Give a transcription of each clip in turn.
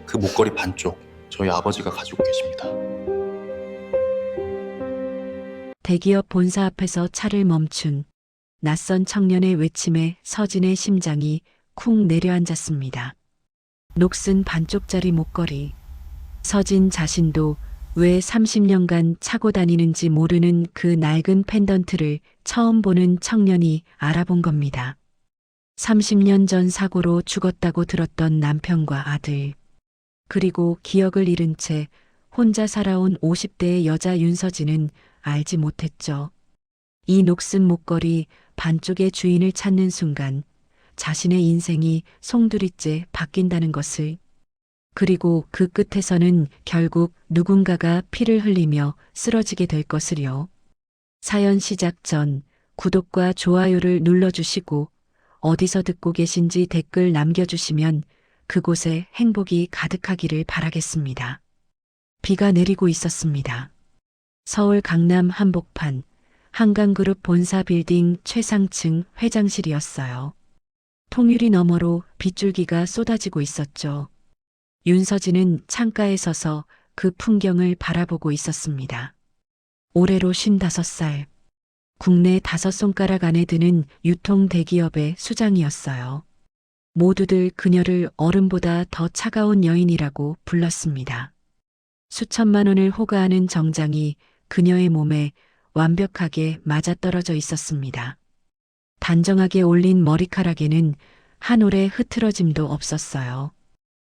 그 목걸이 반쪽 저희 아버지가 가지고 계십니다. 대기업 본사 앞에서 차를 멈춘 낯선 청년의 외침에 서진의 심장이 쿵 내려앉았습니다. 녹슨 반쪽짜리 목걸이. 서진 자신도 왜 30년간 차고 다니는지 모르는 그 낡은 펜던트를 처음 보는 청년이 알아본 겁니다. 30년 전 사고로 죽었다고 들었던 남편과 아들, 그리고 기억을 잃은 채 혼자 살아온 50대의 여자 윤서진은 알지 못했죠. 이 녹슨 목걸이 반쪽의 주인을 찾는 순간 자신의 인생이 송두리째 바뀐다는 것을, 그리고 그 끝에서는 결국 누군가가 피를 흘리며 쓰러지게 될 것을요. 사연 시작 전 구독과 좋아요를 눌러주시고 어디서 듣고 계신지 댓글 남겨주시면 그곳에 행복이 가득하기를 바라겠습니다. 비가 내리고 있었습니다. 서울 강남 한복판 한강그룹 본사 빌딩 최상층 회장실이었어요. 통유리 너머로 빗줄기가 쏟아지고 있었죠. 윤서진은 창가에 서서 그 풍경을 바라보고 있었습니다. 올해로 55살. 국내 5손가락 안에 드는 유통 대기업의 수장이었어요. 모두들 그녀를 어른보다 더 차가운 여인이라고 불렀습니다. 수천만 원을 호가하는 정장이 그녀의 몸에 완벽하게 맞아떨어져 있었습니다. 단정하게 올린 머리카락에는 한 올의 흐트러짐도 없었어요.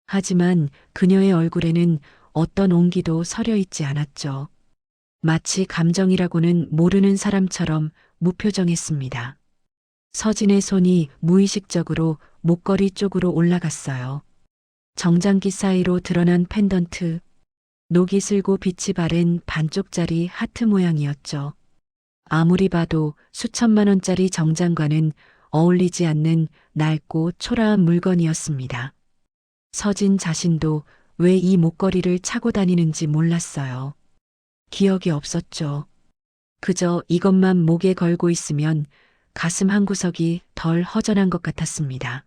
하지만 그녀의 얼굴에는 어떤 온기도 서려 있지 않았죠. 마치 감정이라고는 모르는 사람처럼 무표정했습니다. 서진의 손이 무의식적으로 목걸이 쪽으로 올라갔어요. 정장기 사이로 드러난 펜던트, 녹이 슬고 빛이 바랜 반쪽짜리 하트 모양이었죠. 아무리 봐도 수천만 원짜리 정장과는 어울리지 않는 낡고 초라한 물건이었습니다. 서진 자신도 왜 이 목걸이를 차고 다니는지 몰랐어요. 기억이 없었죠. 그저 이것만 목에 걸고 있으면 가슴 한구석이 덜 허전한 것 같았습니다.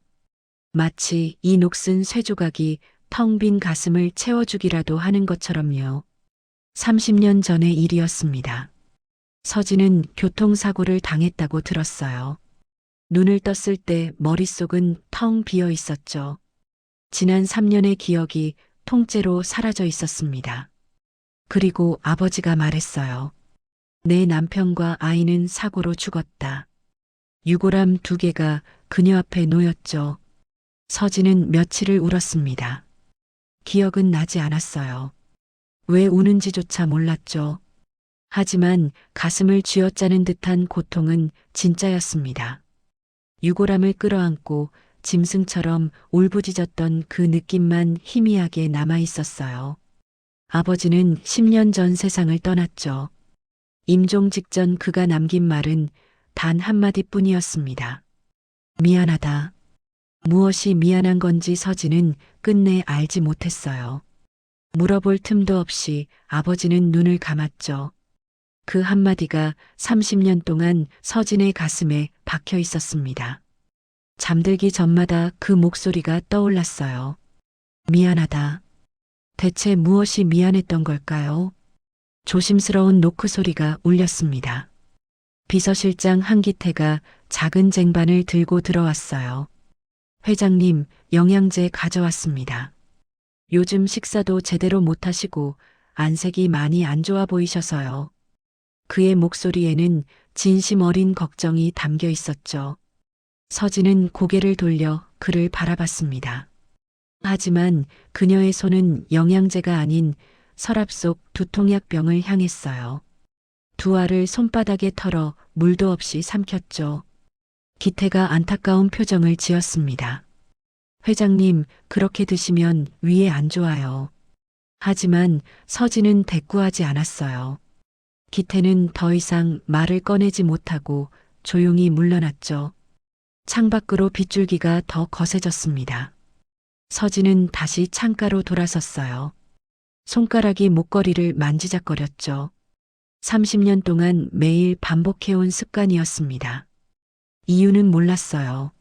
마치 이 녹슨 쇠조각이 텅 빈 가슴을 채워주기라도 하는 것처럼요. 30년 전의 일이었습니다. 서진은 교통사고를 당했다고 들었어요. 눈을 떴을 때 머릿속은 텅 비어 있었죠. 지난 3년의 기억이 통째로 사라져 있었습니다. 그리고 아버지가 말했어요. 내 남편과 아이는 사고로 죽었다. 유골함 2개가 그녀 앞에 놓였죠. 서진은 며칠을 울었습니다. 기억은 나지 않았어요. 왜 우는지조차 몰랐죠. 하지만 가슴을 쥐어짜는 듯한 고통은 진짜였습니다. 유골함을 끌어안고 짐승처럼 울부짖었던 그 느낌만 희미하게 남아 있었어요. 아버지는 10년 전 세상을 떠났죠. 임종 직전 그가 남긴 말은 단 한마디뿐이었습니다. 미안하다. 무엇이 미안한 건지 서진은 끝내 알지 못했어요. 물어볼 틈도 없이 아버지는 눈을 감았죠. 그 한마디가 30년 동안 서진의 가슴에 박혀 있었습니다. 잠들기 전마다 그 목소리가 떠올랐어요. 미안하다. 대체 무엇이 미안했던 걸까요? 조심스러운 노크 소리가 울렸습니다. 비서실장 한기태가 작은 쟁반을 들고 들어왔어요. 회장님, 영양제 가져왔습니다. 요즘 식사도 제대로 못하시고 안색이 많이 안 좋아 보이셔서요. 그의 목소리에는 진심 어린 걱정이 담겨 있었죠. 서진은 고개를 돌려 그를 바라봤습니다. 하지만 그녀의 손은 영양제가 아닌 서랍 속 두통약병을 향했어요. 두 알을 손바닥에 털어 물도 없이 삼켰죠. 기태가 안타까운 표정을 지었습니다. 회장님, 그렇게 드시면 위에 안 좋아요. 하지만 서진은 대꾸하지 않았어요. 기태는 더 이상 말을 꺼내지 못하고 조용히 물러났죠. 창밖으로 빗줄기가 더 거세졌습니다. 서진은 다시 창가로 돌아섰어요. 손가락이 목걸이를 만지작거렸죠. 30년 동안 매일 반복해온 습관이었습니다. 이유는 몰랐어요.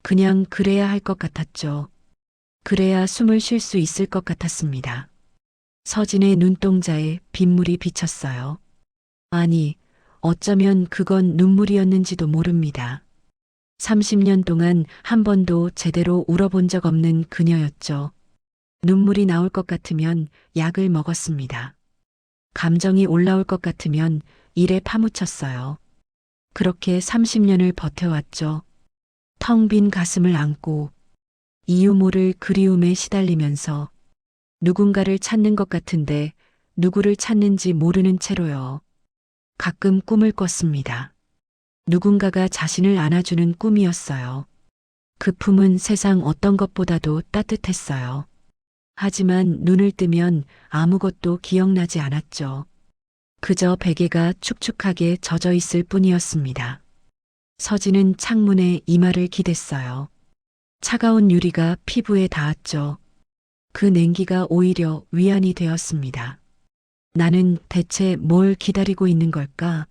그냥 그래야 할 것 같았죠. 그래야 숨을 쉴 수 있을 것 같았습니다. 서진의 눈동자에 빗물이 비쳤어요. 아니, 어쩌면 그건 눈물이었는지도 모릅니다. 30년 동안 한 번도 제대로 울어본 적 없는 그녀였죠. 눈물이 나올 것 같으면 약을 먹었습니다. 감정이 올라올 것 같으면 일에 파묻혔어요. 그렇게 30년을 버텨왔죠. 텅 빈 가슴을 안고 이유 모를 그리움에 시달리면서 누군가를 찾는 것 같은데 누구를 찾는지 모르는 채로요. 가끔 꿈을 꿨습니다. 누군가가 자신을 안아주는 꿈이었어요. 그 품은 세상 어떤 것보다도 따뜻했어요. 하지만 눈을 뜨면 아무것도 기억나지 않았죠. 그저 베개가 축축하게 젖어 있을 뿐이었습니다. 서진은 창문에 이마를 기댔어요. 차가운 유리가 피부에 닿았죠. 그 냉기가 오히려 위안이 되었습니다. 나는 대체 뭘 기다리고 있는 걸까?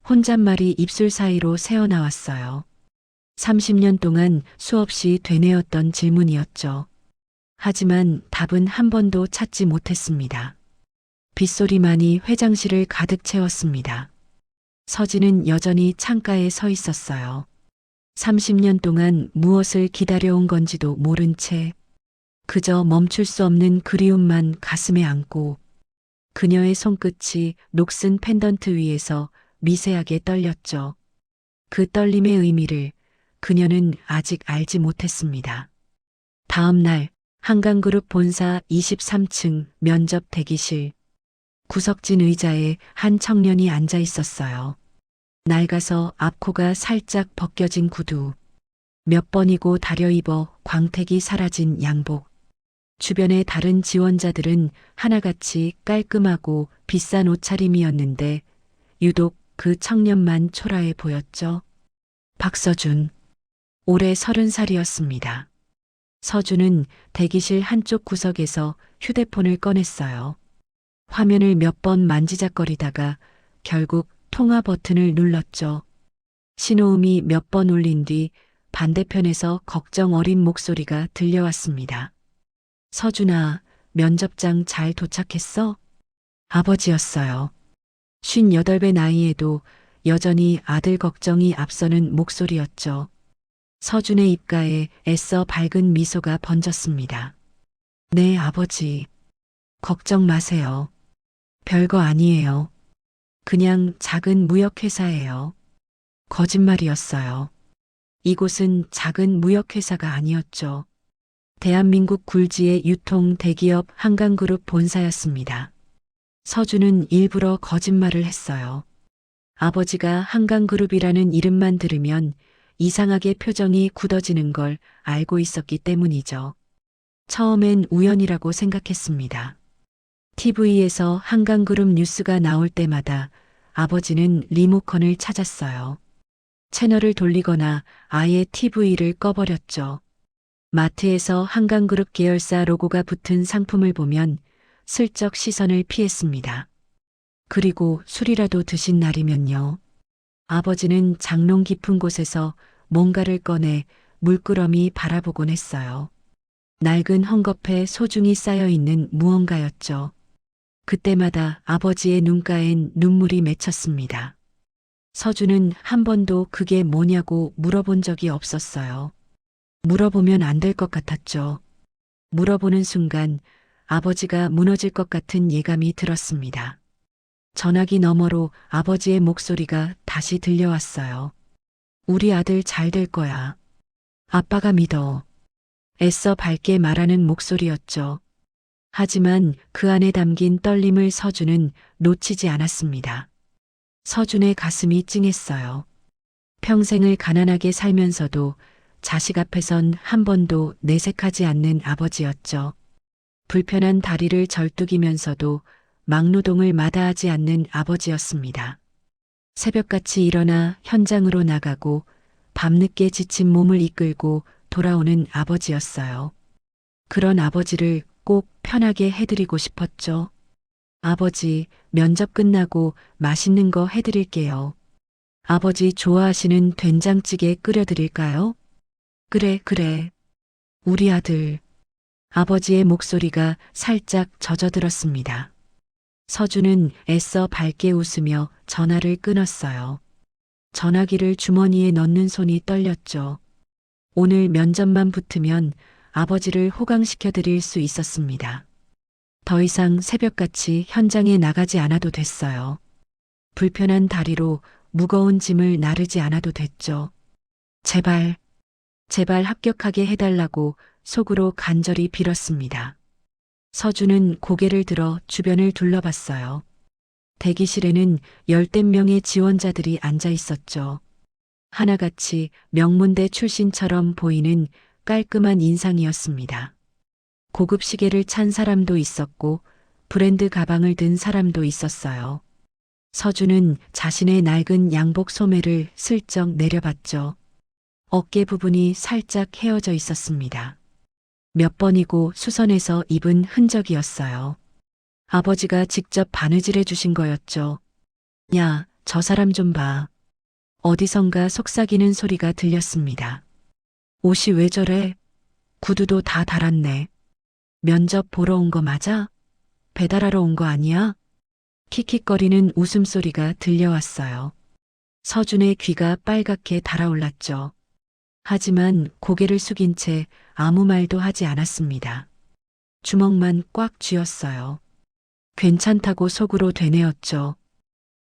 혼잣말이 입술 사이로 새어나왔어요. 30년 동안 수없이 되뇌었던 질문이었죠. 하지만 답은 한 번도 찾지 못했습니다. 빗소리만이 회장실을 가득 채웠습니다. 서진은 여전히 창가에 서 있었어요. 30년 동안 무엇을 기다려온 건지도 모른 채 그저 멈출 수 없는 그리움만 가슴에 안고 그녀의 손끝이 녹슨 펜던트 위에서 미세하게 떨렸죠. 그 떨림의 의미를 그녀는 아직 알지 못했습니다. 다음 날 한강그룹 본사 23층 면접 대기실. 구석진 의자에 한 청년이 앉아 있었어요. 낡아서 앞코가 살짝 벗겨진 구두. 몇 번이고 다려입어 광택이 사라진 양복. 주변의 다른 지원자들은 하나같이 깔끔하고 비싼 옷차림이었는데 유독 그 청년만 초라해 보였죠. 박서준. 올해 30살이었습니다. 서준은 대기실 한쪽 구석에서 휴대폰을 꺼냈어요. 화면을 몇 번 만지작거리다가 결국 통화 버튼을 눌렀죠. 신호음이 몇 번 울린 뒤 반대편에서 걱정 어린 목소리가 들려왔습니다. 서준아, 면접장 잘 도착했어? 아버지였어요. 58배 나이에도 여전히 아들 걱정이 앞서는 목소리였죠. 서준의 입가에 애써 밝은 미소가 번졌습니다. 네, 아버지. 걱정 마세요. 별거 아니에요. 그냥 작은 무역회사예요. 거짓말이었어요. 이곳은 작은 무역회사가 아니었죠. 대한민국 굴지의 유통 대기업 한강그룹 본사였습니다. 서준은 일부러 거짓말을 했어요. 아버지가 한강그룹이라는 이름만 들으면 이상하게 표정이 굳어지는 걸 알고 있었기 때문이죠. 처음엔 우연이라고 생각했습니다. TV에서 한강그룹 뉴스가 나올 때마다 아버지는 리모컨을 찾았어요. 채널을 돌리거나 아예 TV를 꺼버렸죠. 마트에서 한강그룹 계열사 로고가 붙은 상품을 보면 슬쩍 시선을 피했습니다. 그리고 술이라도 드신 날이면요. 아버지는 장롱 깊은 곳에서 뭔가를 꺼내 물끄러미 바라보곤 했어요. 낡은 헝겊에 소중히 쌓여있는 무언가였죠. 그때마다 아버지의 눈가엔 눈물이 맺혔습니다. 서준은 한 번도 그게 뭐냐고 물어본 적이 없었어요. 물어보면 안 될 것 같았죠. 물어보는 순간 아버지가 무너질 것 같은 예감이 들었습니다. 전화기 너머로 아버지의 목소리가 다시 들려왔어요. 우리 아들 잘 될 거야. 아빠가 믿어. 애써 밝게 말하는 목소리였죠. 하지만 그 안에 담긴 떨림을 서준은 놓치지 않았습니다. 서준의 가슴이 찡했어요. 평생을 가난하게 살면서도 자식 앞에선 한 번도 내색하지 않는 아버지였죠. 불편한 다리를 절뚝이면서도 막노동을 마다하지 않는 아버지였습니다. 새벽같이 일어나 현장으로 나가고 밤늦게 지친 몸을 이끌고 돌아오는 아버지였어요. 그런 아버지를 꼭 편하게 해드리고 싶었죠. 아버지, 면접 끝나고 맛있는 거 해드릴게요. 아버지 좋아하시는 된장찌개 끓여드릴까요? 그래, 그래. 우리 아들. 아버지의 목소리가 살짝 젖어들었습니다. 서준은 애써 밝게 웃으며 전화를 끊었어요. 전화기를 주머니에 넣는 손이 떨렸죠. 오늘 면접만 붙으면 아버지를 호강시켜 드릴 수 있었습니다. 더 이상 새벽같이 현장에 나가지 않아도 됐어요. 불편한 다리로 무거운 짐을 나르지 않아도 됐죠. 제발, 제발 합격하게 해달라고 속으로 간절히 빌었습니다. 서준은 고개를 들어 주변을 둘러봤어요. 대기실에는 열댓 명의 지원자들이 앉아 있었죠. 하나같이 명문대 출신처럼 보이는 깔끔한 인상이었습니다. 고급 시계를 찬 사람도 있었고 브랜드 가방을 든 사람도 있었어요. 서준은 자신의 낡은 양복 소매를 슬쩍 내려봤죠. 어깨 부분이 살짝 헤어져 있었습니다. 몇 번이고 수선해서 입은 흔적이었어요. 아버지가 직접 바느질해 주신 거였죠. 야, 저 사람 좀 봐. 어디선가 속삭이는 소리가 들렸습니다. 옷이 왜 저래? 구두도 다 달았네. 면접 보러 온 거 맞아? 배달하러 온 거 아니야? 킥킥거리는 웃음소리가 들려왔어요. 서준의 귀가 빨갛게 달아올랐죠. 하지만 고개를 숙인 채 아무 말도 하지 않았습니다. 주먹만 꽉 쥐었어요. 괜찮다고 속으로 되뇌었죠.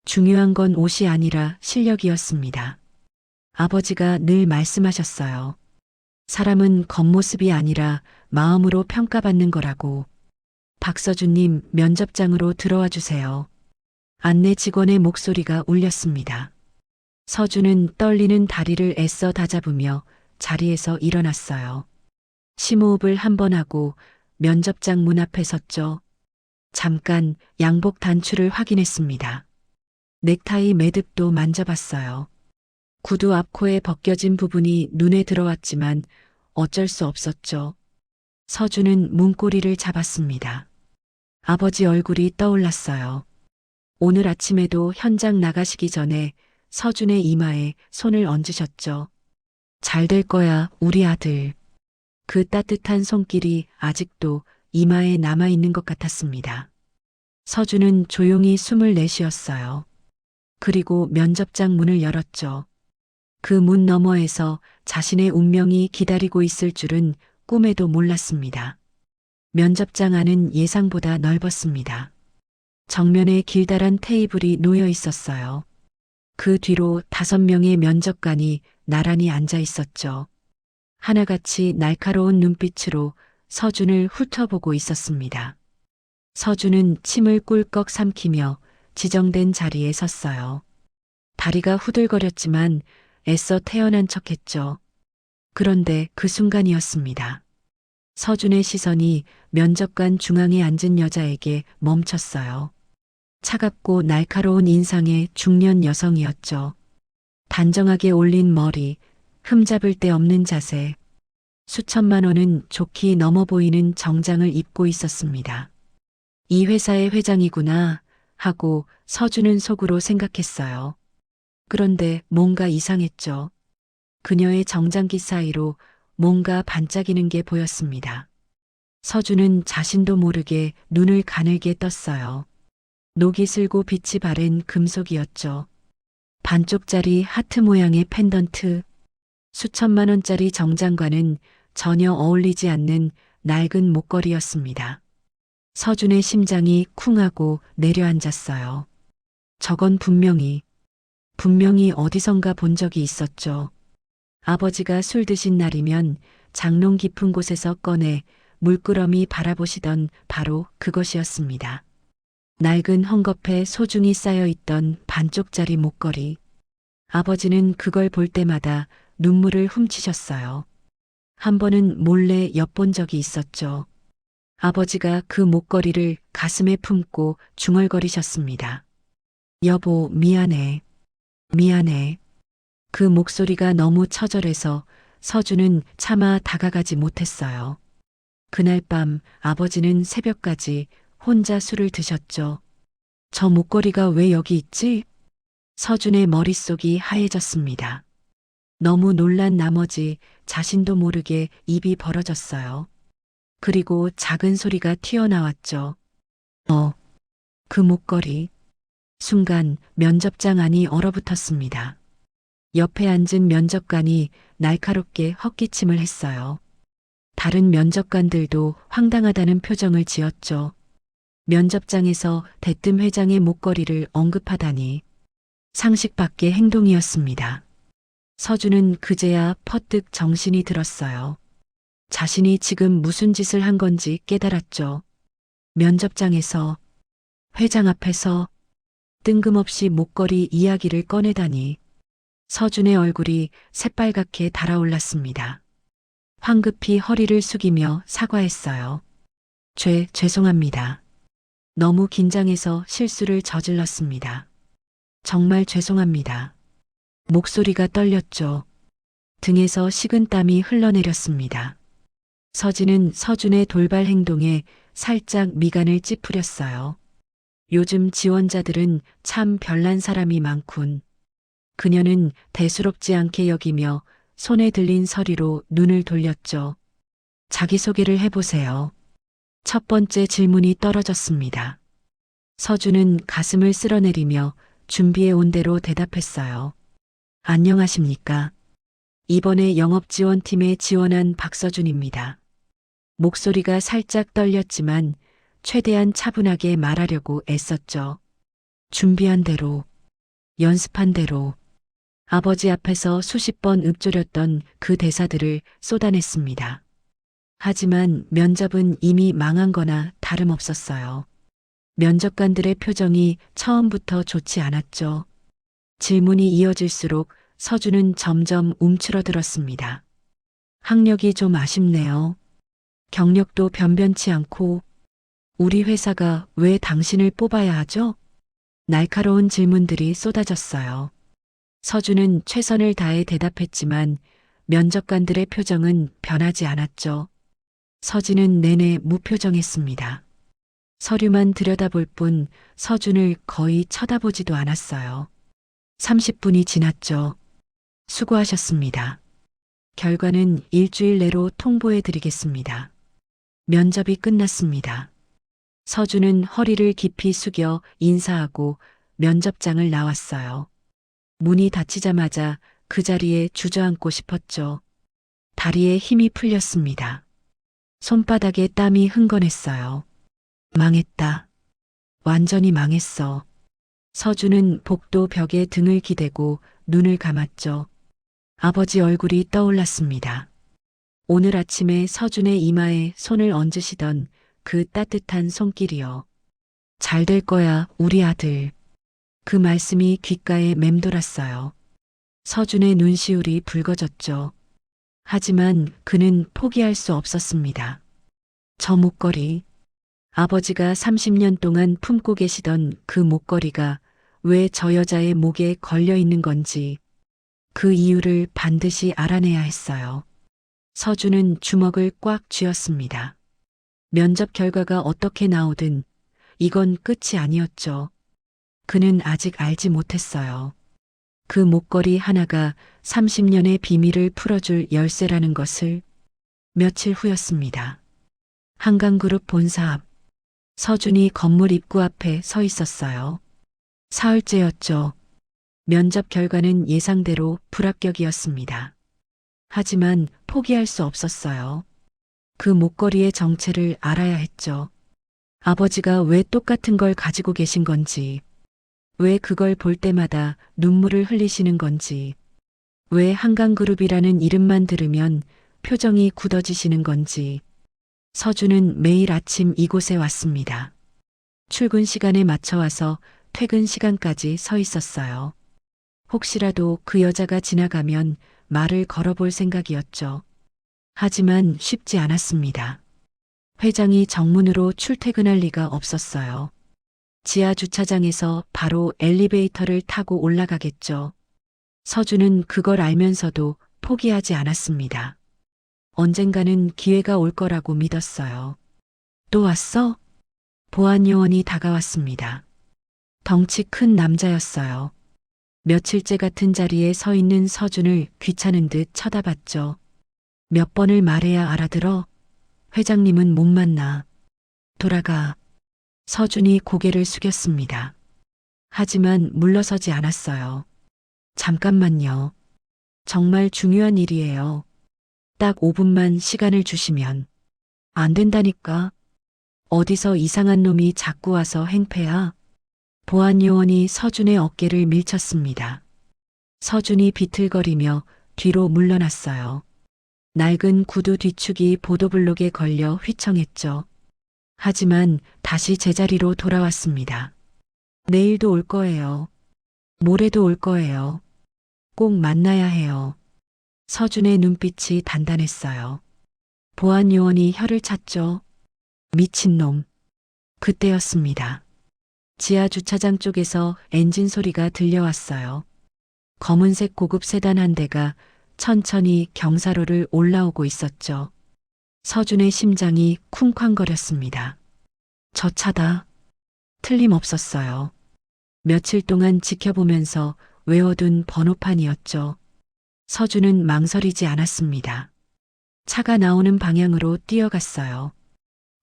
중요한 건 옷이 아니라 실력이었습니다. 아버지가 늘 말씀하셨어요. 사람은 겉모습이 아니라 마음으로 평가받는 거라고. 박서준님, 면접장으로 들어와 주세요. 안내 직원의 목소리가 울렸습니다. 서준은 떨리는 다리를 애써 다잡으며 자리에서 일어났어요. 심호흡을 한 번 하고 면접장 문 앞에 섰죠. 잠깐 양복 단추를 확인했습니다. 넥타이 매듭도 만져봤어요. 구두 앞코에 벗겨진 부분이 눈에 들어왔지만 어쩔 수 없었죠. 서준은 문고리를 잡았습니다. 아버지 얼굴이 떠올랐어요. 오늘 아침에도 현장 나가시기 전에 서준의 이마에 손을 얹으셨죠. 잘 될 거야, 우리 아들. 그 따뜻한 손길이 아직도 이마에 남아있는 것 같았습니다. 서준은 조용히 숨을 내쉬었어요. 그리고 면접장 문을 열었죠. 그 문 너머에서 자신의 운명이 기다리고 있을 줄은 꿈에도 몰랐습니다. 면접장 안은 예상보다 넓었습니다. 정면에 길다란 테이블이 놓여 있었어요. 그 뒤로 5명의 면접관이 나란히 앉아 있었죠. 하나같이 날카로운 눈빛으로 서준을 훑어보고 있었습니다. 서준은 침을 꿀꺽 삼키며 지정된 자리에 섰어요. 다리가 후들거렸지만 애써 태어난 척했죠. 그런데 그 순간이었습니다. 서준의 시선이 면접관 중앙에 앉은 여자에게 멈췄어요. 차갑고 날카로운 인상의 중년 여성이었죠. 단정하게 올린 머리, 흠잡을 데 없는 자세. 수천만 원은 좋게 넘어 보이는 정장을 입고 있었습니다. 이 회사의 회장이구나 하고 서준은 속으로 생각했어요. 그런데 뭔가 이상했죠. 그녀의 정장기 사이로 뭔가 반짝이는 게 보였습니다. 서준은 자신도 모르게 눈을 가늘게 떴어요. 녹이 슬고 빛이 바랜 금속이었죠. 반쪽짜리 하트 모양의 펜던트. 수천만 원짜리 정장과는 전혀 어울리지 않는 낡은 목걸이였습니다. 서준의 심장이 쿵하고 내려앉았어요. 저건 분명히 어디선가 본 적이 있었죠. 아버지가 술 드신 날이면 장롱 깊은 곳에서 꺼내 물끄러미 바라보시던 바로 그것이었습니다. 낡은 헝겊에 소중히 쌓여있던 반쪽짜리 목걸이. 아버지는 그걸 볼 때마다 눈물을 훔치셨어요. 한 번은 몰래 엿본 적이 있었죠. 아버지가 그 목걸이를 가슴에 품고 중얼거리셨습니다. 여보, 미안해. 미안해. 그 목소리가 너무 처절해서 서준은 차마 다가가지 못했어요. 그날 밤 아버지는 새벽까지 혼자 술을 드셨죠. 저 목걸이가 왜 여기 있지? 서준의 머릿속이 하얘졌습니다. 너무 놀란 나머지 자신도 모르게 입이 벌어졌어요. 그리고 작은 소리가 튀어나왔죠. 어, 그 목걸이. 순간 면접장 안이 얼어붙었습니다. 옆에 앉은 면접관이 날카롭게 헛기침을 했어요. 다른 면접관들도 황당하다는 표정을 지었죠. 면접장에서 대뜸 회장의 목걸이를 언급하다니 상식 밖의 행동이었습니다. 서준은 그제야 퍼뜩 정신이 들었어요. 자신이 지금 무슨 짓을 한 건지 깨달았죠. 면접장에서, 회장 앞에서 뜬금없이 목걸이 이야기를 꺼내다니 서준의 얼굴이 새빨갛게 달아올랐습니다. 황급히 허리를 숙이며 사과했어요. 죄송합니다. 너무 긴장해서 실수를 저질렀습니다. 정말 죄송합니다. 목소리가 떨렸죠. 등에서 식은땀이 흘러내렸습니다. 서진은 서준의 돌발 행동에 살짝 미간을 찌푸렸어요. 요즘 지원자들은 참 별난 사람이 많군. 그녀는 대수롭지 않게 여기며 손에 들린 서류로 눈을 돌렸죠. 자기소개를 해보세요. 첫 번째 질문이 떨어졌습니다. 서준은 가슴을 쓸어내리며 준비해 온 대로 대답했어요. 안녕하십니까. 이번에 영업지원팀에 지원한 박서준입니다. 목소리가 살짝 떨렸지만 최대한 차분하게 말하려고 애썼죠. 준비한 대로, 연습한 대로, 아버지 앞에서 수십 번 읊조렸던 그 대사들을 쏟아냈습니다. 하지만 면접은 이미 망한 거나 다름없었어요. 면접관들의 표정이 처음부터 좋지 않았죠. 질문이 이어질수록 서준은 점점 움츠러들었습니다. 학력이 좀 아쉽네요. 경력도 변변치 않고 우리 회사가 왜 당신을 뽑아야 하죠? 날카로운 질문들이 쏟아졌어요. 서준은 최선을 다해 대답했지만 면접관들의 표정은 변하지 않았죠. 서진은 내내 무표정했습니다. 서류만 들여다볼 뿐 서준을 거의 쳐다보지도 않았어요. 30분이 지났죠. 수고하셨습니다. 결과는 일주일 내로 통보해 드리겠습니다. 면접이 끝났습니다. 서준은 허리를 깊이 숙여 인사하고 면접장을 나왔어요. 문이 닫히자마자 그 자리에 주저앉고 싶었죠. 다리에 힘이 풀렸습니다. 손바닥에 땀이 흥건했어요. 망했다. 완전히 망했어. 서준은 복도 벽에 등을 기대고 눈을 감았죠. 아버지 얼굴이 떠올랐습니다. 오늘 아침에 서준의 이마에 손을 얹으시던 그 따뜻한 손길이요. 잘 될 거야, 우리 아들. 그 말씀이 귓가에 맴돌았어요. 서준의 눈시울이 붉어졌죠. 하지만 그는 포기할 수 없었습니다. 저 목걸이, 아버지가 30년 동안 품고 계시던 그 목걸이가 왜 저 여자의 목에 걸려 있는 건지 그 이유를 반드시 알아내야 했어요. 서준은 주먹을 꽉 쥐었습니다. 면접 결과가 어떻게 나오든 이건 끝이 아니었죠. 그는 아직 알지 못했어요. 그 목걸이 하나가 30년의 비밀을 풀어줄 열쇠라는 것을. 며칠 후였습니다. 한강그룹 본사 앞. 서준이 건물 입구 앞에 서 있었어요. 사흘째였죠. 면접 결과는 예상대로 불합격이었습니다. 하지만 포기할 수 없었어요. 그 목걸이의 정체를 알아야 했죠. 아버지가 왜 똑같은 걸 가지고 계신 건지, 왜 그걸 볼 때마다 눈물을 흘리시는 건지, 왜 한강그룹이라는 이름만 들으면 표정이 굳어지시는 건지. 서준은 매일 아침 이곳에 왔습니다. 출근 시간에 맞춰 와서 퇴근 시간까지 서 있었어요. 혹시라도 그 여자가 지나가면 말을 걸어볼 생각이었죠. 하지만 쉽지 않았습니다. 회장이 정문으로 출퇴근할 리가 없었어요. 지하 주차장에서 바로 엘리베이터를 타고 올라가겠죠. 서준은 그걸 알면서도 포기하지 않았습니다. 언젠가는 기회가 올 거라고 믿었어요. 또 왔어? 보안 요원이 다가왔습니다. 덩치 큰 남자였어요. 며칠째 같은 자리에 서 있는 서준을 귀찮은 듯 쳐다봤죠. 몇 번을 말해야 알아들어? 회장님은 못 만나. 돌아가. 서준이 고개를 숙였습니다. 하지만 물러서지 않았어요. 잠깐만요. 정말 중요한 일이에요. 딱 5분만 시간을 주시면. 안 된다니까. 어디서 이상한 놈이 자꾸 와서 행패야. 보안 요원이 서준의 어깨를 밀쳤습니다. 서준이 비틀거리며 뒤로 물러났어요. 낡은 구두 뒤축이 보도블록에 걸려 휘청했죠. 하지만 다시 제자리로 돌아왔습니다. 내일도 올 거예요. 모레도 올 거예요. 꼭 만나야 해요. 서준의 눈빛이 단단했어요. 보안 요원이 혀를 찼죠. 미친놈. 그때였습니다. 지하 주차장 쪽에서 엔진 소리가 들려왔어요. 검은색 고급 세단 한 대가 천천히 경사로를 올라오고 있었죠. 서준의 심장이 쿵쾅거렸습니다. 저 차다. 틀림없었어요. 며칠 동안 지켜보면서 외워둔 번호판이었죠. 서준은 망설이지 않았습니다. 차가 나오는 방향으로 뛰어갔어요.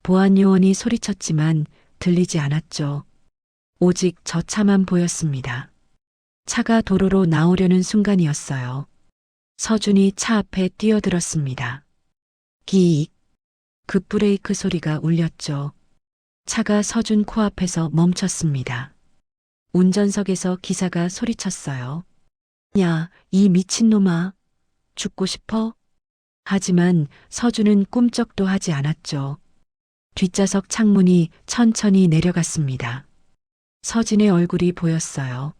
보안 요원이 소리쳤지만 들리지 않았죠. 오직 저 차만 보였습니다. 차가 도로로 나오려는 순간이었어요. 서준이 차 앞에 뛰어들었습니다. 기익. 급브레이크 소리가 울렸죠. 차가 서준 코앞에서 멈췄습니다. 운전석에서 기사가 소리쳤어요. 야, 이 미친놈아. 죽고 싶어? 하지만 서준은 꿈쩍도 하지 않았죠. 뒷좌석 창문이 천천히 내려갔습니다. 서진의 얼굴이 보였어요.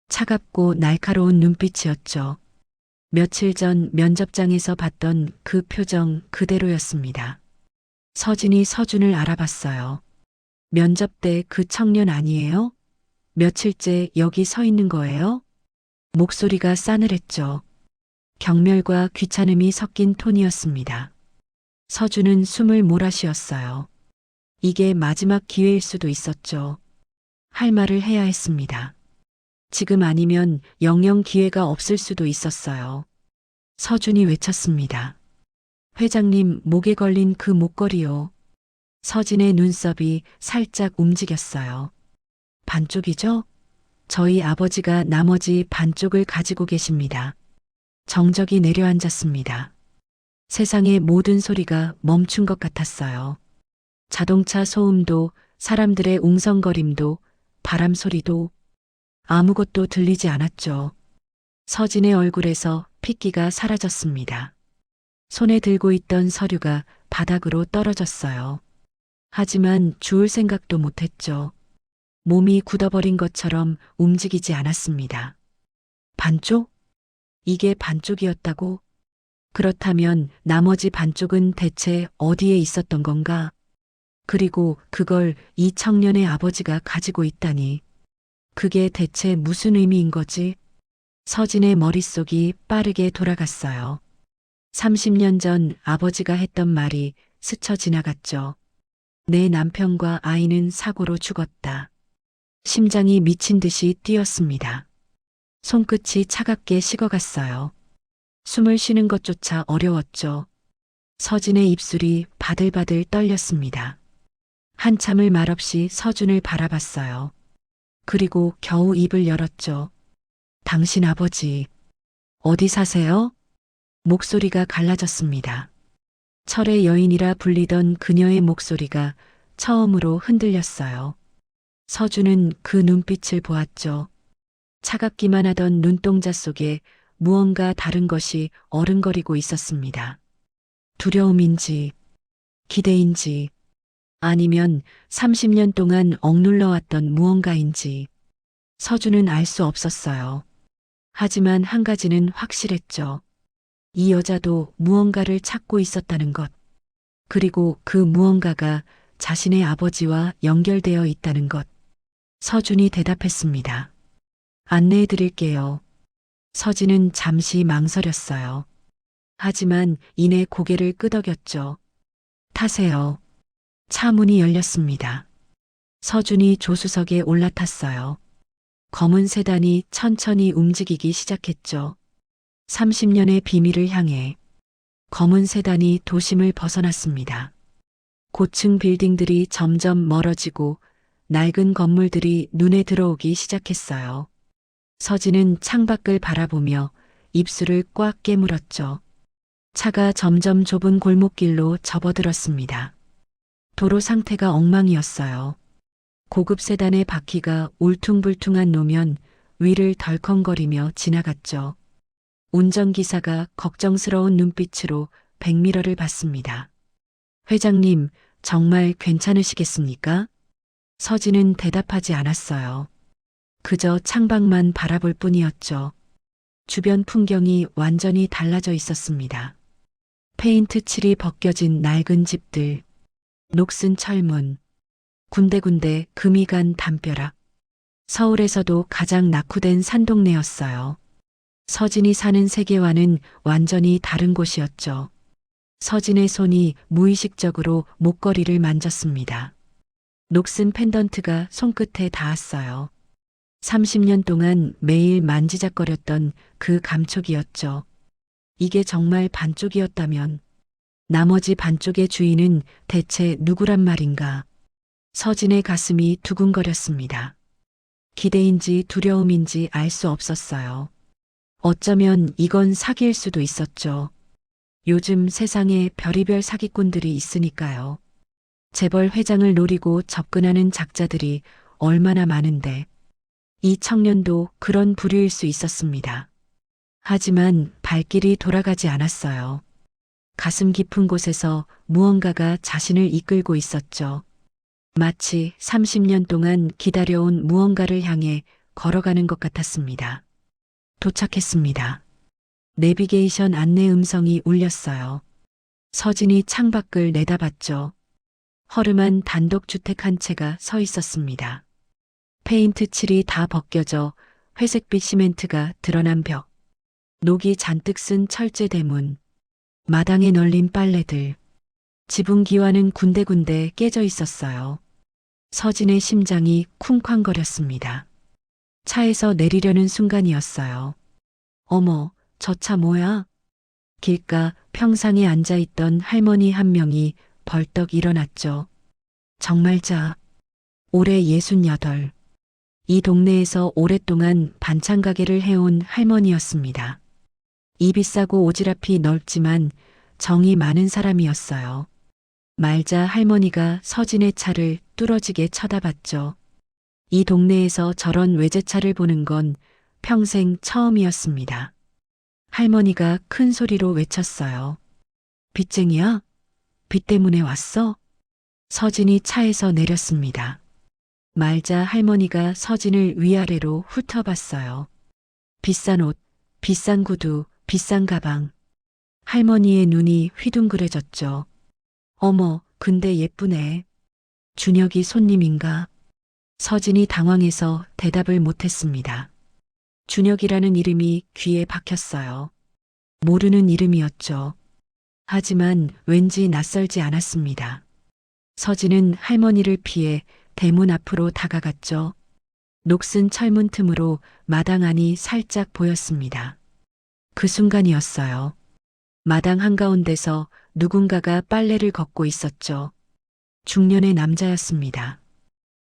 차갑고 날카로운 눈빛이었죠. 며칠 전 면접장에서 봤던 그 표정 그대로였습니다. 서진이 서준을 알아봤어요. 면접 때 그 청년 아니에요? 며칠째 여기 서 있는 거예요? 목소리가 싸늘했죠. 경멸과 귀찮음이 섞인 톤이었습니다. 서준은 숨을 몰아쉬었어요. 이게 마지막 기회일 수도 있었죠. 할 말을 해야 했습니다. 지금 아니면 영영 기회가 없을 수도 있었어요. 서준이 외쳤습니다. 회장님 목에 걸린 그 목걸이요. 서진의 눈썹이 살짝 움직였어요. 반쪽이죠? 저희 아버지가 나머지 반쪽을 가지고 계십니다. 정적이 내려앉았습니다. 세상의 모든 소리가 멈춘 것 같았어요. 자동차 소음도, 사람들의 웅성거림도, 바람 소리도 아무것도 들리지 않았죠. 서진의 얼굴에서 핏기가 사라졌습니다. 손에 들고 있던 서류가 바닥으로 떨어졌어요. 하지만 주울 생각도 못했죠. 몸이 굳어버린 것처럼 움직이지 않았습니다. 반쪽? 이게 반쪽이었다고? 그렇다면 나머지 반쪽은 대체 어디에 있었던 건가? 그리고 그걸 이 청년의 아버지가 가지고 있다니. 그게 대체 무슨 의미인 거지? 서진의 머릿속이 빠르게 돌아갔어요. 30년 전 아버지가 했던 말이 스쳐 지나갔죠. 내 남편과 아이는 사고로 죽었다. 심장이 미친 듯이 뛰었습니다. 손끝이 차갑게 식어갔어요. 숨을 쉬는 것조차 어려웠죠. 서진의 입술이 바들바들 떨렸습니다. 한참을 말없이 서준을 바라봤어요. 그리고 겨우 입을 열었죠. 당신 아버지, 어디 사세요? 목소리가 갈라졌습니다. 철의 여인이라 불리던 그녀의 목소리가 처음으로 흔들렸어요. 서준은 그 눈빛을 보았죠. 차갑기만 하던 눈동자 속에 무언가 다른 것이 어른거리고 있었습니다. 두려움인지, 기대인지, 아니면 30년 동안 억눌러왔던 무언가인지 서준은 알 수 없었어요. 하지만 한 가지는 확실했죠. 이 여자도 무언가를 찾고 있었다는 것. 그리고 그 무언가가 자신의 아버지와 연결되어 있다는 것. 서준이 대답했습니다. 안내해 드릴게요. 서진은 잠시 망설였어요. 하지만 이내 고개를 끄덕였죠. 타세요. 차 문이 열렸습니다. 서준이 조수석에 올라탔어요. 검은 세단이 천천히 움직이기 시작했죠. 30년의 비밀을 향해 검은 세단이 도심을 벗어났습니다. 고층 빌딩들이 점점 멀어지고 낡은 건물들이 눈에 들어오기 시작했어요. 서진은 창밖을 바라보며 입술을 꽉 깨물었죠. 차가 점점 좁은 골목길로 접어들었습니다. 도로 상태가 엉망이었어요. 고급 세단의 바퀴가 울퉁불퉁한 노면 위를 덜컹거리며 지나갔죠. 운전기사가 걱정스러운 눈빛으로 백미러를 봤습니다. 회장님, 정말 괜찮으시겠습니까? 서진은 대답하지 않았어요. 그저 창밖만 바라볼 뿐이었죠. 주변 풍경이 완전히 달라져 있었습니다. 페인트 칠이 벗겨진 낡은 집들, 녹슨 철문, 군데군데 금이 간 담벼락. 서울에서도 가장 낙후된 산동네였어요. 서진이 사는 세계와는 완전히 다른 곳이었죠. 서진의 손이 무의식적으로 목걸이를 만졌습니다. 녹슨 펜던트가 손끝에 닿았어요. 30년 동안 매일 만지작거렸던 그 감촉이었죠. 이게 정말 반쪽이었다면 나머지 반쪽의 주인은 대체 누구란 말인가? 서진의 가슴이 두근거렸습니다. 기대인지 두려움인지 알 수 없었어요. 어쩌면 이건 사기일 수도 있었죠. 요즘 세상에 별의별 사기꾼들이 있으니까요. 재벌 회장을 노리고 접근하는 작자들이 얼마나 많은데 이 청년도 그런 부류일 수 있었습니다. 하지만 발길이 돌아가지 않았어요. 가슴 깊은 곳에서 무언가가 자신을 이끌고 있었죠. 마치 30년 동안 기다려온 무언가를 향해 걸어가는 것 같았습니다. 도착했습니다. 내비게이션 안내 음성이 울렸어요. 서진이 창밖을 내다봤죠. 허름한 단독주택 한 채가 서 있었습니다. 페인트 칠이 다 벗겨져 회색빛 시멘트가 드러난 벽, 녹이 잔뜩 쓴 철제 대문, 마당에 널린 빨래들, 지붕 기와는 군데군데 깨져 있었어요. 서진의 심장이 쿵쾅거렸습니다. 차에서 내리려는 순간이었어요. 어머, 저 차 뭐야? 길가 평상에 앉아있던 할머니 한 명이 벌떡 일어났죠. 정말자, 올해 68. 이 동네에서 오랫동안 반찬 가게를 해온 할머니였습니다. 입이 싸고 오지랖이 넓지만 정이 많은 사람이었어요. 말자 할머니가 서진의 차를 뚫어지게 쳐다봤죠. 이 동네에서 저런 외제차를 보는 건 평생 처음이었습니다. 할머니가 큰 소리로 외쳤어요. 빚쟁이야? 빚 때문에 왔어? 서진이 차에서 내렸습니다. 말자 할머니가 서진을 위아래로 훑어봤어요. 비싼 옷, 비싼 구두, 비싼 가방. 할머니의 눈이 휘둥그레졌죠. 어머, 근데 예쁘네. 준혁이 손님인가? 서진이 당황해서 대답을 못했습니다. 준혁이라는 이름이 귀에 박혔어요. 모르는 이름이었죠. 하지만 왠지 낯설지 않았습니다. 서진은 할머니를 피해 대문 앞으로 다가갔죠. 녹슨 철문 틈으로 마당 안이 살짝 보였습니다. 그 순간이었어요. 마당 한가운데서 누군가가 빨래를 걷고 있었죠. 중년의 남자였습니다.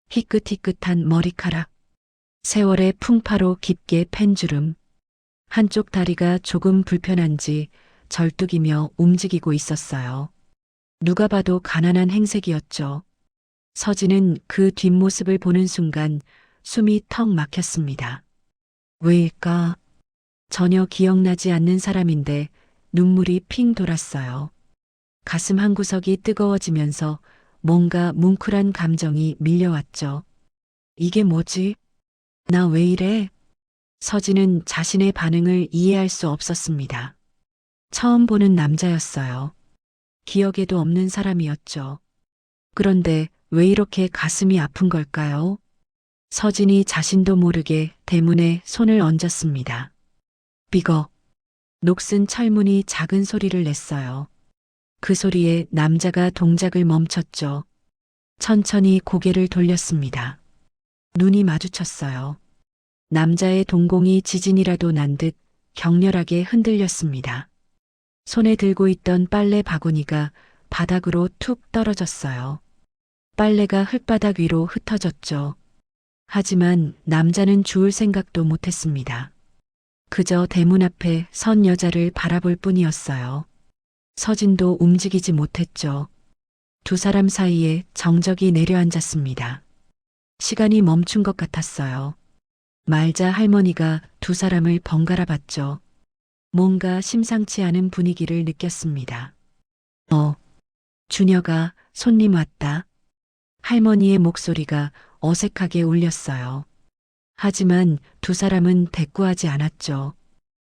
희끗희끗한 머리카락, 세월의 풍파로 깊게 팬 주름, 한쪽 다리가 조금 불편한지 절뚝이며 움직이고 있었어요. 누가 봐도 가난한 행색이었죠. 서진은 그 뒷모습을 보는 순간 숨이 턱 막혔습니다. 왜일까? 전혀 기억나지 않는 사람인데 눈물이 핑 돌았어요. 가슴 한구석이 뜨거워지면서 뭔가 뭉클한 감정이 밀려왔죠. 이게 뭐지? 나 왜 이래? 서진은 자신의 반응을 이해할 수 없었습니다. 처음 보는 남자였어요. 기억에도 없는 사람이었죠. 그런데 왜 이렇게 가슴이 아픈 걸까요? 서진이 자신도 모르게 대문에 손을 얹었습니다. 삐걱. 녹슨 철문이 작은 소리를 냈어요. 그 소리에 남자가 동작을 멈췄죠. 천천히 고개를 돌렸습니다. 눈이 마주쳤어요. 남자의 동공이 지진이라도 난 듯 격렬하게 흔들렸습니다. 손에 들고 있던 빨래 바구니가 바닥으로 툭 떨어졌어요. 빨래가 흙바닥 위로 흩어졌죠. 하지만 남자는 주울 생각도 못했습니다. 그저 대문 앞에 선 여자를 바라볼 뿐이었어요. 서진도 움직이지 못했죠. 두 사람 사이에 정적이 내려앉았습니다. 시간이 멈춘 것 같았어요. 말자 할머니가 두 사람을 번갈아 봤죠. 뭔가 심상치 않은 분위기를 느꼈습니다. 준혁아, 손님 왔다. 할머니의 목소리가 어색하게 울렸어요. 하지만 두 사람은 대꾸하지 않았죠.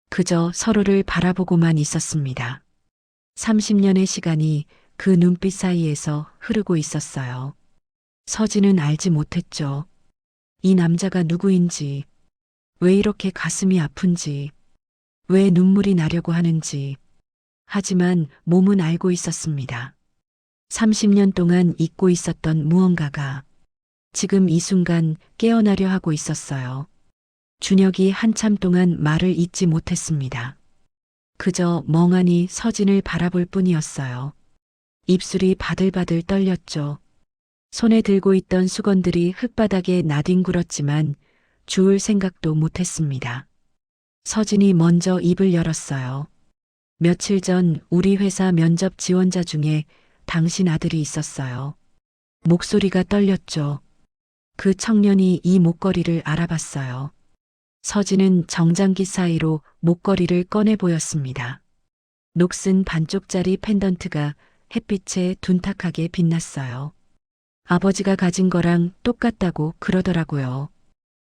그저 서로를 바라보고만 있었습니다. 30년의 시간이 그 눈빛 사이에서 흐르고 있었어요. 서진은 알지 못했죠. 이 남자가 누구인지, 왜 이렇게 가슴이 아픈지, 왜 눈물이 나려고 하는지. 하지만 몸은 알고 있었습니다. 30년 동안 잊고 있었던 무언가가 지금 이 순간 깨어나려 하고 있었어요. 준혁이 한참 동안 말을 잇지 못했습니다. 그저 멍하니 서진을 바라볼 뿐이었어요. 입술이 바들바들 떨렸죠. 손에 들고 있던 수건들이 흙바닥에 나뒹굴었지만 주울 생각도 못했습니다. 서진이 먼저 입을 열었어요. 며칠 전 우리 회사 면접 지원자 중에 당신 아들이 있었어요. 목소리가 떨렸죠. 그 청년이 이 목걸이를 알아봤어요. 서진은 정장기 사이로 목걸이를 꺼내 보였습니다. 녹슨 반쪽짜리 펜던트가 햇빛에 둔탁하게 빛났어요. 아버지가 가진 거랑 똑같다고 그러더라고요.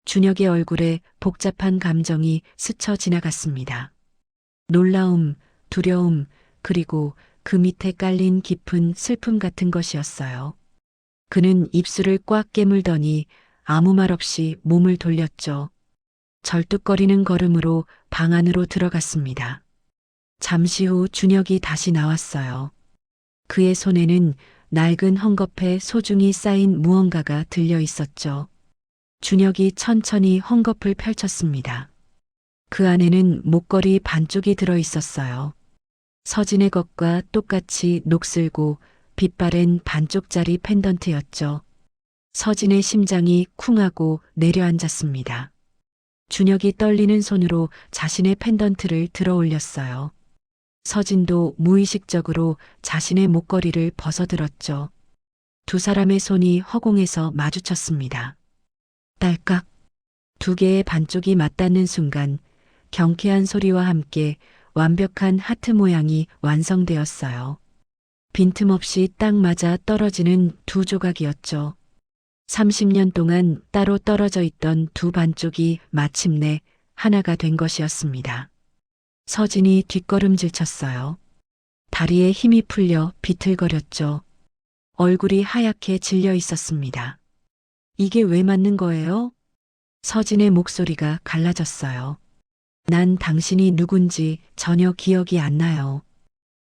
준혁의 얼굴에 복잡한 감정이 스쳐 지나갔습니다. 놀라움, 두려움, 그리고 그 밑에 깔린 깊은 슬픔 같은 것이었어요. 그는 입술을 꽉 깨물더니 아무 말 없이 몸을 돌렸죠. 절뚝거리는 걸음으로 방 안으로 들어갔습니다. 잠시 후 준혁이 다시 나왔어요. 그의 손에는 낡은 헝겊에 소중히 쌓인 무언가가 들려 있었죠. 준혁이 천천히 헝겊을 펼쳤습니다. 그 안에는 목걸이 반쪽이 들어 있었어요. 서진의 것과 똑같이 녹슬고 빛바랜 반쪽짜리 펜던트였죠. 서진의 심장이 쿵하고 내려앉았습니다. 준혁이 떨리는 손으로 자신의 펜던트를 들어 올렸어요. 서진도 무의식적으로 자신의 목걸이를 벗어들었죠. 두 사람의 손이 허공에서 마주쳤습니다. 딸깍. 두 개의 반쪽이 맞닿는 순간 경쾌한 소리와 함께 완벽한 하트 모양이 완성되었어요. 빈틈없이 딱 맞아 떨어지는 두 조각이었죠. 30년 동안 따로 떨어져 있던 두 반쪽이 마침내 하나가 된 것이었습니다. 서진이 뒷걸음질 쳤어요. 다리에 힘이 풀려 비틀거렸죠. 얼굴이 하얗게 질려 있었습니다. 이게 왜 맞는 거예요? 서진의 목소리가 갈라졌어요. 난 당신이 누군지 전혀 기억이 안 나요.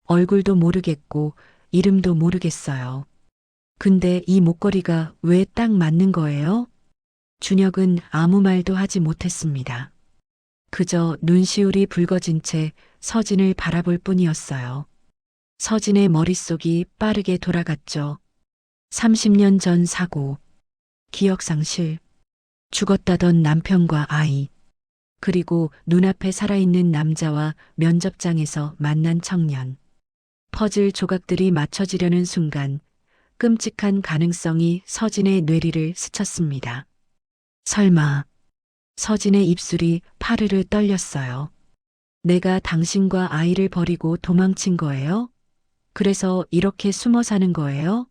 얼굴도 모르겠고 이름도 모르겠어요. 근데 이 목걸이가 왜 딱 맞는 거예요? 준혁은 아무 말도 하지 못했습니다. 그저 눈시울이 붉어진 채 서진을 바라볼 뿐이었어요. 서진의 머릿속이 빠르게 돌아갔죠. 30년 전 사고, 기억상실, 죽었다던 남편과 아이, 그리고 눈앞에 살아있는 남자와 면접장에서 만난 청년. 퍼즐 조각들이 맞춰지려는 순간 끔찍한 가능성이 서진의 뇌리를 스쳤습니다. 설마. 서진의 입술이 파르르 떨렸어요. 내가 당신과 아이를 버리고 도망친 거예요? 그래서 이렇게 숨어 사는 거예요?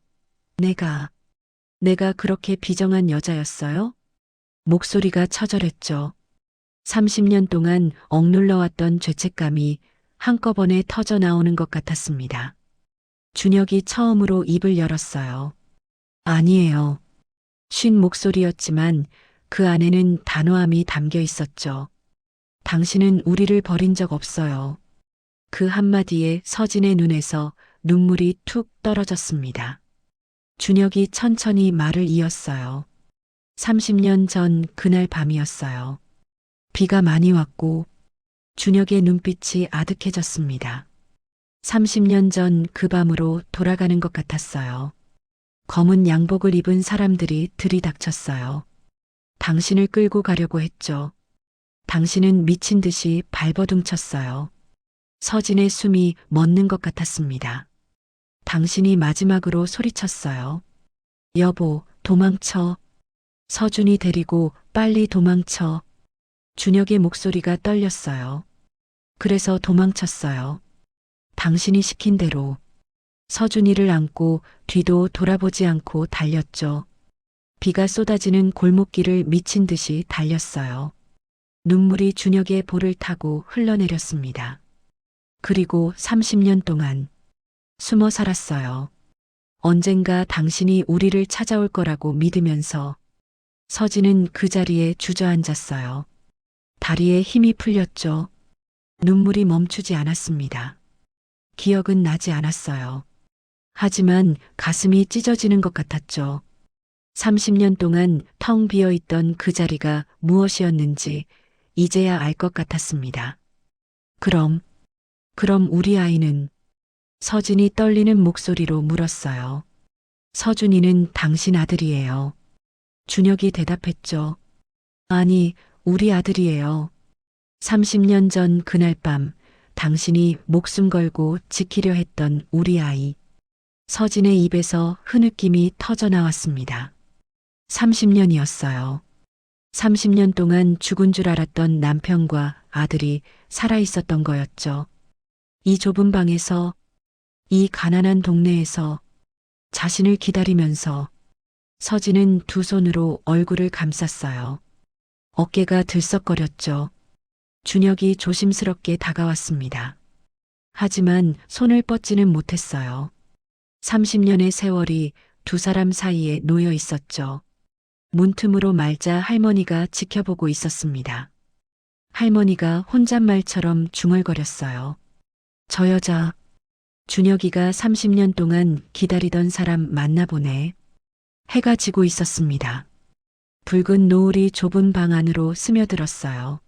내가 그렇게 비정한 여자였어요? 목소리가 처절했죠. 30년 동안 억눌러왔던 죄책감이 한꺼번에 터져 나오는 것 같았습니다. 준혁이 처음으로 입을 열었어요. 아니에요. 쉰 목소리였지만 그 안에는 단호함이 담겨 있었죠. 당신은 우리를 버린 적 없어요. 그 한마디에 서진의 눈에서 눈물이 툭 떨어졌습니다. 준혁이 천천히 말을 이었어요. 30년 전 그날 밤이었어요. 비가 많이 왔고 준혁의 눈빛이 아득해졌습니다. 30년 전 그 밤으로 돌아가는 것 같았어요. 검은 양복을 입은 사람들이 들이닥쳤어요. 당신을 끌고 가려고 했죠. 당신은 미친 듯이 발버둥 쳤어요. 서진의 숨이 멎는 것 같았습니다. 당신이 마지막으로 소리쳤어요. 여보, 도망쳐. 서준이 데리고 빨리 도망쳐. 준혁의 목소리가 떨렸어요. 그래서 도망쳤어요. 당신이 시킨 대로. 서준이를 안고 뒤도 돌아보지 않고 달렸죠. 비가 쏟아지는 골목길을 미친 듯이 달렸어요. 눈물이 준혁의 볼을 타고 흘러내렸습니다. 그리고 30년 동안 숨어 살았어요. 언젠가 당신이 우리를 찾아올 거라고 믿으면서 서진은 그 자리에 주저앉았어요. 다리에 힘이 풀렸죠. 눈물이 멈추지 않았습니다. 기억은 나지 않았어요. 하지만 가슴이 찢어지는 것 같았죠. 30년 동안 텅 비어 있던 그 자리가 무엇이었는지 이제야 알 것 같았습니다. 그럼 우리 아이는? 서진이 떨리는 목소리로 물었어요. 서준이는 당신 아들이에요. 준혁이 대답했죠. 아니, 우리 아들이에요. 30년 전 그날 밤 당신이 목숨 걸고 지키려 했던 우리 아이. 서진의 입에서 흐느낌이 터져 나왔습니다. 30년이었어요. 30년 동안 죽은 줄 알았던 남편과 아들이 살아 있었던 거였죠. 이 좁은 방에서, 이 가난한 동네에서 자신을 기다리면서 서진은 두 손으로 얼굴을 감쌌어요. 어깨가 들썩거렸죠. 준혁이 조심스럽게 다가왔습니다. 하지만 손을 뻗지는 못했어요. 30년의 세월이 두 사람 사이에 놓여 있었죠. 문틈으로 말자 할머니가 지켜보고 있었습니다. 할머니가 혼잣말처럼 중얼거렸어요. 저 여자, 준혁이가 30년 동안 기다리던 사람 만나보네. 해가 지고 있었습니다. 붉은 노을이 좁은 방 안으로 스며들었어요.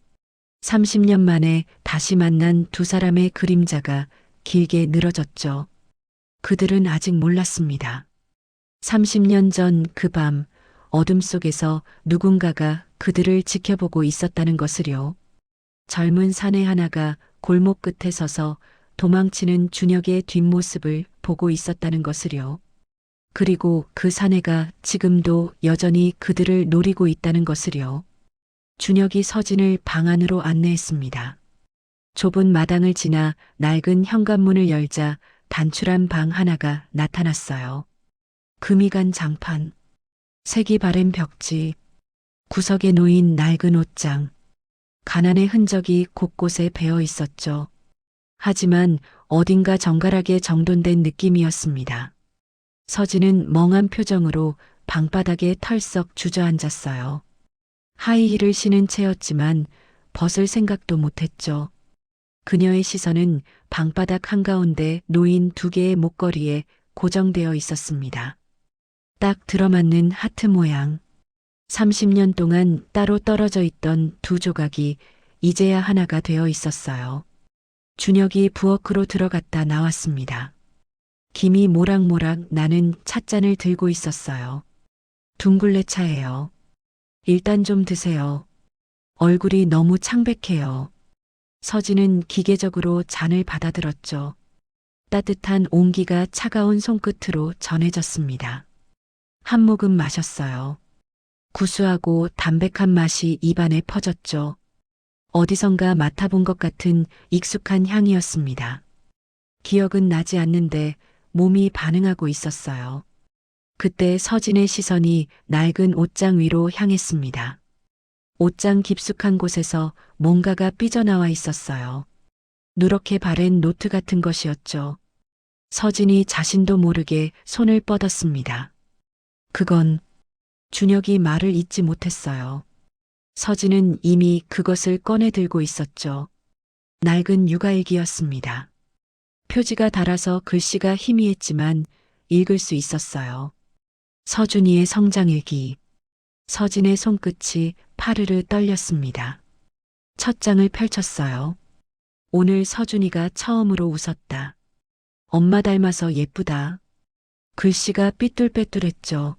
30년 만에 다시 만난 두 사람의 그림자가 길게 늘어졌죠. 그들은 아직 몰랐습니다. 30년 전 그 밤 어둠 속에서 누군가가 그들을 지켜보고 있었다는 것을요. 젊은 사내 하나가 골목 끝에 서서 도망치는 준혁의 뒷모습을 보고 있었다는 것을요. 그리고 그 사내가 지금도 여전히 그들을 노리고 있다는 것을요. 준혁이 서진을 방 안으로 안내했습니다. 좁은 마당을 지나 낡은 현관문을 열자 단출한 방 하나가 나타났어요. 금이 간 장판, 색이 바랜 벽지, 구석에 놓인 낡은 옷장, 가난의 흔적이 곳곳에 배어 있었죠. 하지만 어딘가 정갈하게 정돈된 느낌이었습니다. 서진은 멍한 표정으로 방바닥에 털썩 주저앉았어요. 하이힐을 신은 채였지만 벗을 생각도 못했죠. 그녀의 시선은 방바닥 한가운데 놓인 두 개의 목걸이에 고정되어 있었습니다. 딱 들어맞는 하트 모양. 30년 동안 따로 떨어져 있던 두 조각이 이제야 하나가 되어 있었어요. 준혁이 부엌으로 들어갔다 나왔습니다. 김이 모락모락 나는 찻잔을 들고 있었어요. 둥글레 차예요. 일단 좀 드세요. 얼굴이 너무 창백해요. 서진은 기계적으로 잔을 받아들었죠. 따뜻한 온기가 차가운 손끝으로 전해졌습니다. 한 모금 마셨어요. 구수하고 담백한 맛이 입안에 퍼졌죠. 어디선가 맡아본 것 같은 익숙한 향이었습니다. 기억은 나지 않는데 몸이 반응하고 있었어요. 그때 서진의 시선이 낡은 옷장 위로 향했습니다. 옷장 깊숙한 곳에서 뭔가가 삐져나와 있었어요. 누렇게 바랜 노트 같은 것이었죠. 서진이 자신도 모르게 손을 뻗었습니다. 그건 준혁이 말을 잇지 못했어요. 서진은 이미 그것을 꺼내 들고 있었죠. 낡은 육아일기였습니다. 표지가 닳아서 글씨가 희미했지만 읽을 수 있었어요. 서준이의 성장일기. 서진의 손끝이 파르르 떨렸습니다. 첫 장을 펼쳤어요. 오늘 서준이가 처음으로 웃었다. 엄마 닮아서 예쁘다. 글씨가 삐뚤빼뚤했죠.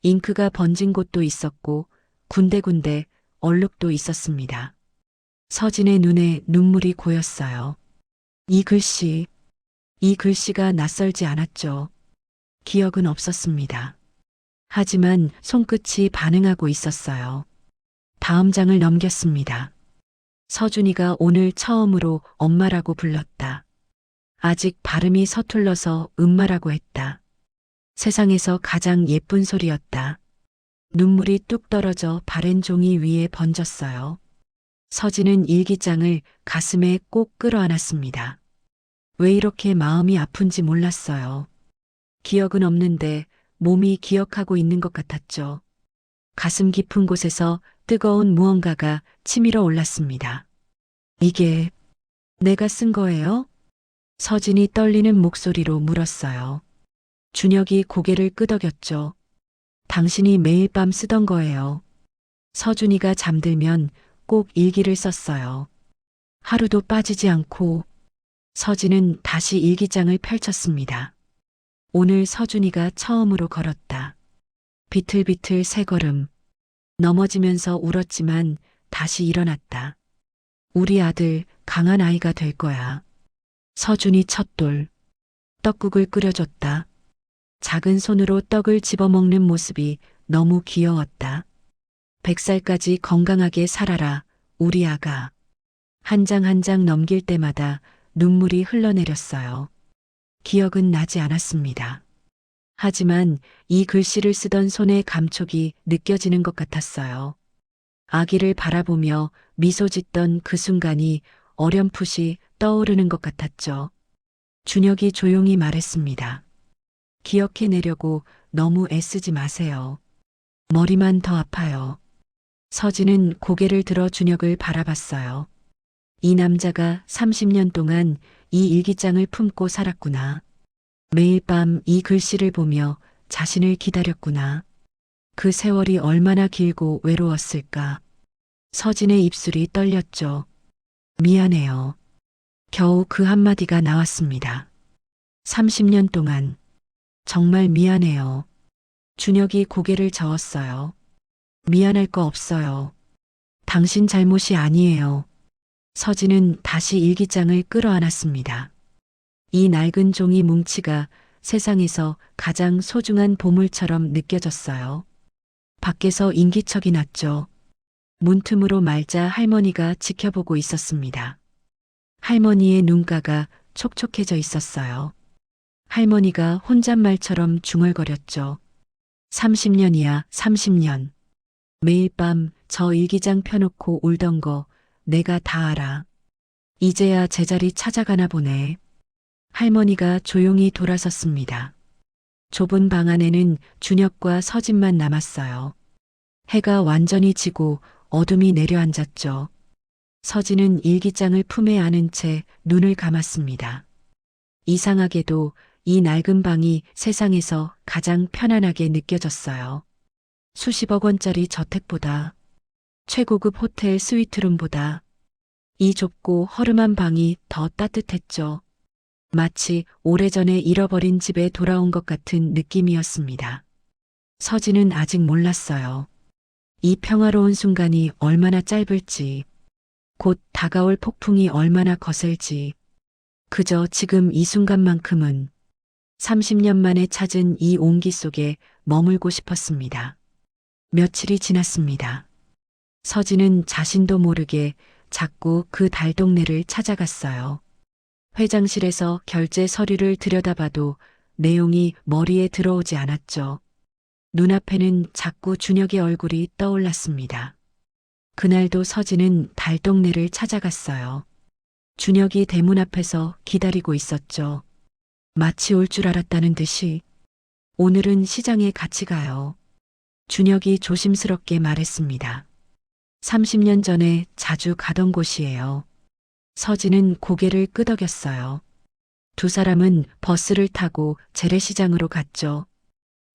잉크가 번진 곳도 있었고 군데군데 얼룩도 있었습니다. 서진의 눈에 눈물이 고였어요. 이 글씨, 이 글씨가 낯설지 않았죠. 기억은 없었습니다. 하지만 손끝이 반응하고 있었어요. 다음 장을 넘겼습니다. 서준이가 오늘 처음으로 엄마라고 불렀다. 아직 발음이 서툴러서 음마라고 했다. 세상에서 가장 예쁜 소리였다. 눈물이 뚝 떨어져 바랜 종이 위에 번졌어요. 서진은 일기장을 가슴에 꼭 끌어안았습니다. 왜 이렇게 마음이 아픈지 몰랐어요. 기억은 없는데 몸이 기억하고 있는 것 같았죠. 가슴 깊은 곳에서 뜨거운 무언가가 치밀어 올랐습니다. 이게 내가 쓴 거예요? 서진이 떨리는 목소리로 물었어요. 준혁이 고개를 끄덕였죠. 당신이 매일 밤 쓰던 거예요. 서준이가 잠들면 꼭 일기를 썼어요. 하루도 빠지지 않고 서진은 다시 일기장을 펼쳤습니다. 오늘 서준이가 처음으로 걸었다. 비틀비틀 세 걸음. 넘어지면서 울었지만 다시 일어났다. 우리 아들 강한 아이가 될 거야. 서준이 첫돌. 떡국을 끓여줬다. 작은 손으로 떡을 집어먹는 모습이 너무 귀여웠다. 100살까지 건강하게 살아라, 우리 아가. 한 장 한 장 넘길 때마다 눈물이 흘러내렸어요. 기억은 나지 않았습니다. 하지만 이 글씨를 쓰던 손의 감촉이 느껴지는 것 같았어요. 아기를 바라보며 미소 짓던 그 순간이 어렴풋이 떠오르는 것 같았죠. 준혁이 조용히 말했습니다. 기억해내려고 너무 애쓰지 마세요. 머리만 더 아파요. 서진은 고개를 들어 준혁을 바라봤어요. 이 남자가 30년 동안 이 일기장을 품고 살았구나. 매일 밤 이 글씨를 보며 자신을 기다렸구나. 그 세월이 얼마나 길고 외로웠을까. 서진의 입술이 떨렸죠. 미안해요. 겨우 그 한마디가 나왔습니다. 30년 동안 정말 미안해요. 준혁이 고개를 저었어요. 미안할 거 없어요. 당신 잘못이 아니에요. 서진은 다시 일기장을 끌어안았습니다. 이 낡은 종이 뭉치가 세상에서 가장 소중한 보물처럼 느껴졌어요. 밖에서 인기척이 났죠. 문틈으로 말자 할머니가 지켜보고 있었습니다. 할머니의 눈가가 촉촉해져 있었어요. 할머니가 혼잣말처럼 중얼거렸죠. 30년이야, 30년. 매일 밤 저 일기장 펴놓고 울던 거 내가 다 알아. 이제야 제자리 찾아가나 보네. 할머니가 조용히 돌아섰습니다. 좁은 방 안에는 준혁과 서진만 남았어요. 해가 완전히 지고 어둠이 내려앉았죠. 서진은 일기장을 품에 안은 채 눈을 감았습니다. 이상하게도 이 낡은 방이 세상에서 가장 편안하게 느껴졌어요. 수십억 원짜리 저택보다, 최고급 호텔 스위트룸보다 이 좁고 허름한 방이 더 따뜻했죠. 마치 오래전에 잃어버린 집에 돌아온 것 같은 느낌이었습니다. 서진은 아직 몰랐어요. 이 평화로운 순간이 얼마나 짧을지, 곧 다가올 폭풍이 얼마나 거셀지, 그저 지금 이 순간만큼은 30년 만에 찾은 이 온기 속에 머물고 싶었습니다. 며칠이 지났습니다. 서진은 자신도 모르게 자꾸 그 달동네를 찾아갔어요. 회장실에서 결제 서류를 들여다봐도 내용이 머리에 들어오지 않았죠. 눈앞에는 자꾸 준혁의 얼굴이 떠올랐습니다. 그날도 서진은 달동네를 찾아갔어요. 준혁이 대문 앞에서 기다리고 있었죠. 마치 올 줄 알았다는 듯이 오늘은 시장에 같이 가요. 준혁이 조심스럽게 말했습니다. 30년 전에 자주 가던 곳이에요. 서진은 고개를 끄덕였어요. 두 사람은 버스를 타고 재래시장으로 갔죠.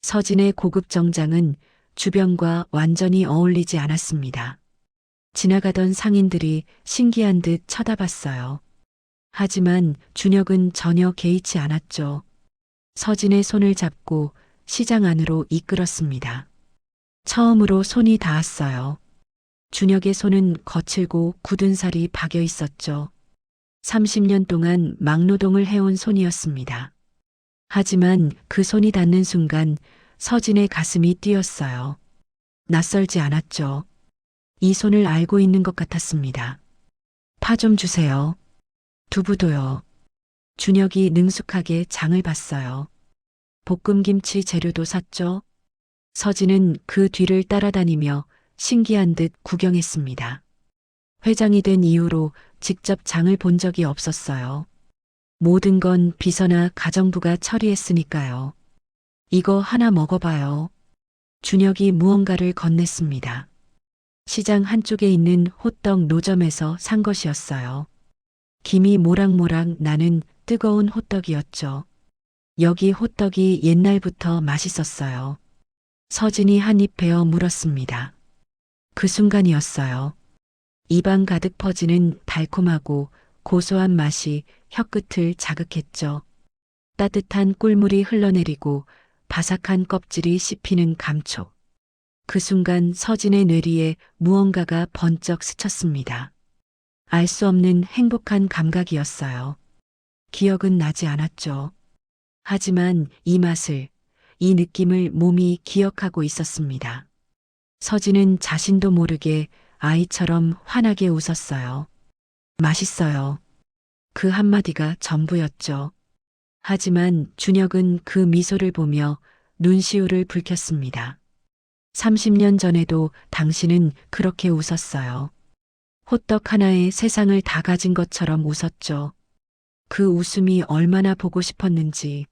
서진의 고급 정장은 주변과 완전히 어울리지 않았습니다. 지나가던 상인들이 신기한 듯 쳐다봤어요. 하지만 준혁은 전혀 개의치 않았죠. 서진의 손을 잡고 시장 안으로 이끌었습니다. 처음으로 손이 닿았어요. 준혁의 손은 거칠고 굳은 살이 박여 있었죠. 30년 동안 막노동을 해온 손이었습니다. 하지만 그 손이 닿는 순간 서진의 가슴이 뛰었어요. 낯설지 않았죠. 이 손을 알고 있는 것 같았습니다. 파 좀 주세요. 두부도요. 준혁이 능숙하게 장을 봤어요. 볶음김치 재료도 샀죠. 서진은 그 뒤를 따라다니며 신기한 듯 구경했습니다. 회장이 된 이후로 직접 장을 본 적이 없었어요. 모든 건 비서나 가정부가 처리했으니까요. 이거 하나 먹어봐요. 준혁이 무언가를 건넸습니다. 시장 한쪽에 있는 호떡 노점에서 산 것이었어요. 김이 모락모락 나는 뜨거운 호떡이었죠. 여기 호떡이 옛날부터 맛있었어요. 서진이 한 입 베어 물었습니다. 그 순간이었어요. 입안 가득 퍼지는 달콤하고 고소한 맛이 혀끝을 자극했죠. 따뜻한 꿀물이 흘러내리고 바삭한 껍질이 씹히는 감촉. 그 순간 서진의 뇌리에 무언가가 번쩍 스쳤습니다. 알 수 없는 행복한 감각이었어요. 기억은 나지 않았죠. 하지만 이 맛을, 이 느낌을 몸이 기억하고 있었습니다. 서진은 자신도 모르게 아이처럼 환하게 웃었어요. 맛있어요. 그 한마디가 전부였죠. 하지만 준혁은 그 미소를 보며 눈시울을 붉혔습니다. 30년 전에도 당신은 그렇게 웃었어요. 호떡 하나에 세상을 다 가진 것처럼 웃었죠. 그 웃음이 얼마나 보고 싶었는지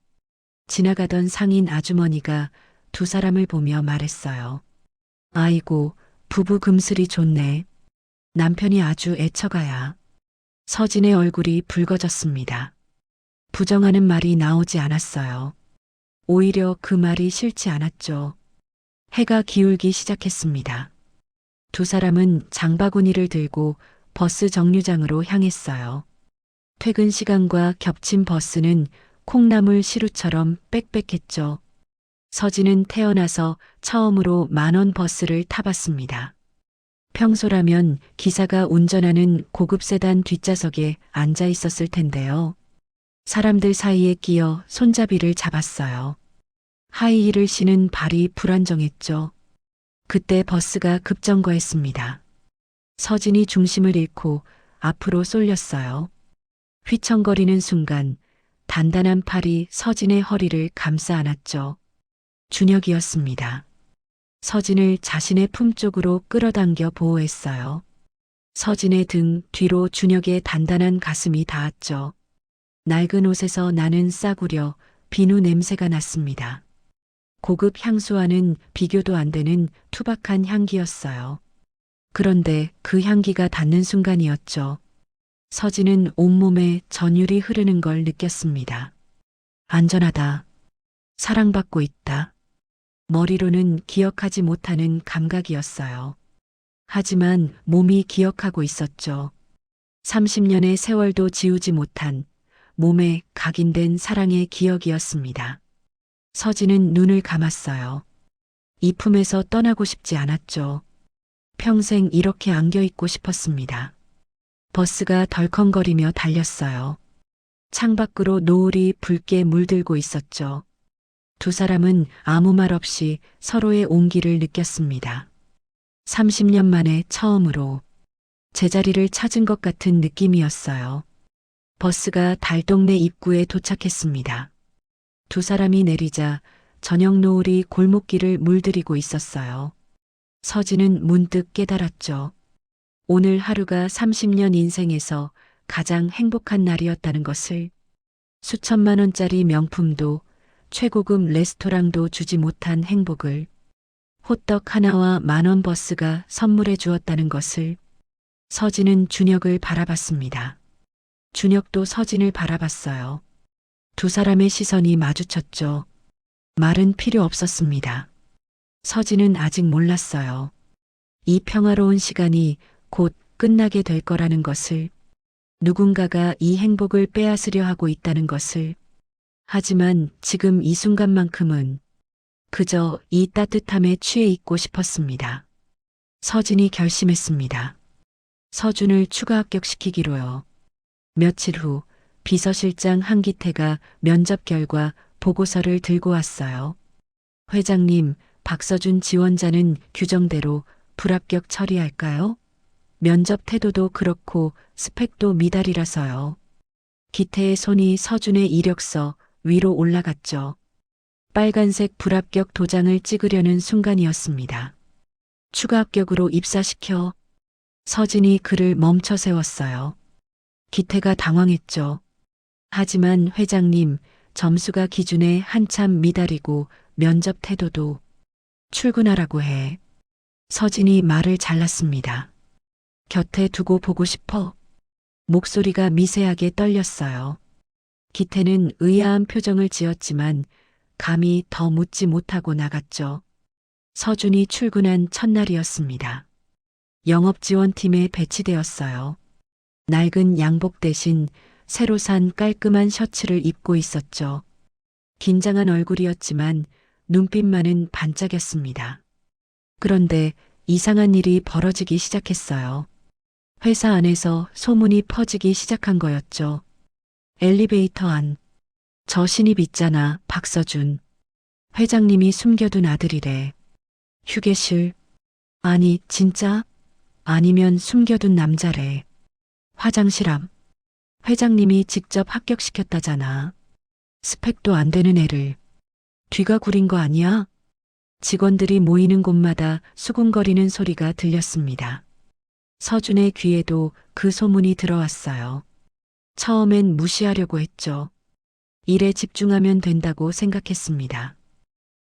지나가던 상인 아주머니가 두 사람을 보며 말했어요. 아이고, 부부 금슬이 좋네. 남편이 아주 애처가야. 서진의 얼굴이 붉어졌습니다. 부정하는 말이 나오지 않았어요. 오히려 그 말이 싫지 않았죠. 해가 기울기 시작했습니다. 두 사람은 장바구니를 들고 버스 정류장으로 향했어요. 퇴근 시간과 겹친 버스는 콩나물 시루처럼 빽빽했죠. 서진은 태어나서 처음으로 10,000원 버스를 타봤습니다. 평소라면 기사가 운전하는 고급 세단 뒷좌석에 앉아 있었을 텐데요. 사람들 사이에 끼어 손잡이를 잡았어요. 하이힐을 신은 발이 불안정했죠. 그때 버스가 급정거했습니다. 서진이 중심을 잃고 앞으로 쏠렸어요. 휘청거리는 순간 단단한 팔이 서진의 허리를 감싸 안았죠. 준혁이었습니다. 서진을 자신의 품 쪽으로 끌어당겨 보호했어요. 서진의 등 뒤로 준혁의 단단한 가슴이 닿았죠. 낡은 옷에서 나는 싸구려, 비누 냄새가 났습니다. 고급 향수와는 비교도 안 되는 투박한 향기였어요. 그런데 그 향기가 닿는 순간이었죠. 서진은 온몸에 전율이 흐르는 걸 느꼈습니다. 안전하다. 사랑받고 있다. 머리로는 기억하지 못하는 감각이었어요. 하지만 몸이 기억하고 있었죠. 30년의 세월도 지우지 못한 몸에 각인된 사랑의 기억이었습니다. 서진은 눈을 감았어요. 이 품에서 떠나고 싶지 않았죠. 평생 이렇게 안겨있고 싶었습니다. 버스가 덜컹거리며 달렸어요. 창밖으로 노을이 붉게 물들고 있었죠. 두 사람은 아무 말 없이 서로의 온기를 느꼈습니다. 30년 만에 처음으로 제자리를 찾은 것 같은 느낌이었어요. 버스가 달동네 입구에 도착했습니다. 두 사람이 내리자 저녁 노을이 골목길을 물들이고 있었어요. 서진은 문득 깨달았죠. 오늘 하루가 30년 인생에서 가장 행복한 날이었다는 것을. 수천만 원짜리 명품도 최고급 레스토랑도 주지 못한 행복을 호떡 하나와 10,000원 버스가 선물해 주었다는 것을. 서진은 준혁을 바라봤습니다. 준혁도 서진을 바라봤어요. 두 사람의 시선이 마주쳤죠. 말은 필요 없었습니다. 서진은 아직 몰랐어요. 이 평화로운 시간이 곧 끝나게 될 거라는 것을. 누군가가 이 행복을 빼앗으려 하고 있다는 것을. 하지만 지금 이 순간만큼은 그저 이 따뜻함에 취해 있고 싶었습니다. 서진이 결심했습니다. 서준을 추가 합격시키기로요. 며칠 후 비서실장 한기태가 면접 결과 보고서를 들고 왔어요. 회장님, 박서준 지원자는 규정대로 불합격 처리할까요? 면접 태도도 그렇고 스펙도 미달이라서요. 기태의 손이 서준의 이력서 위로 올라갔죠. 빨간색 불합격 도장을 찍으려는 순간이었습니다. 추가 합격으로 입사시켜. 서진이 그를 멈춰 세웠어요. 기태가 당황했죠. 하지만 회장님, 점수가 기준에 한참 미달이고 면접 태도도. 출근하라고 해. 서진이 말을 잘랐습니다. 곁에 두고 보고 싶어. 목소리가 미세하게 떨렸어요. 기태는 의아한 표정을 지었지만 감히 더 묻지 못하고 나갔죠. 서준이 출근한 첫날이었습니다. 영업지원팀에 배치되었어요. 낡은 양복 대신 새로 산 깔끔한 셔츠를 입고 있었죠. 긴장한 얼굴이었지만 눈빛만은 반짝였습니다. 그런데 이상한 일이 벌어지기 시작했어요. 회사 안에서 소문이 퍼지기 시작한 거였죠. 엘리베이터 안. 저 신입 있잖아, 박서준. 회장님이 숨겨둔 아들이래. 휴게실. 아니, 진짜? 아니면 숨겨둔 남자래. 화장실 앞. 회장님이 직접 합격시켰다잖아. 스펙도 안 되는 애를. 뒤가 구린 거 아니야? 직원들이 모이는 곳마다 수군거리는 소리가 들렸습니다. 서준의 귀에도 그 소문이 들어왔어요. 처음엔 무시하려고 했죠. 일에 집중하면 된다고 생각했습니다.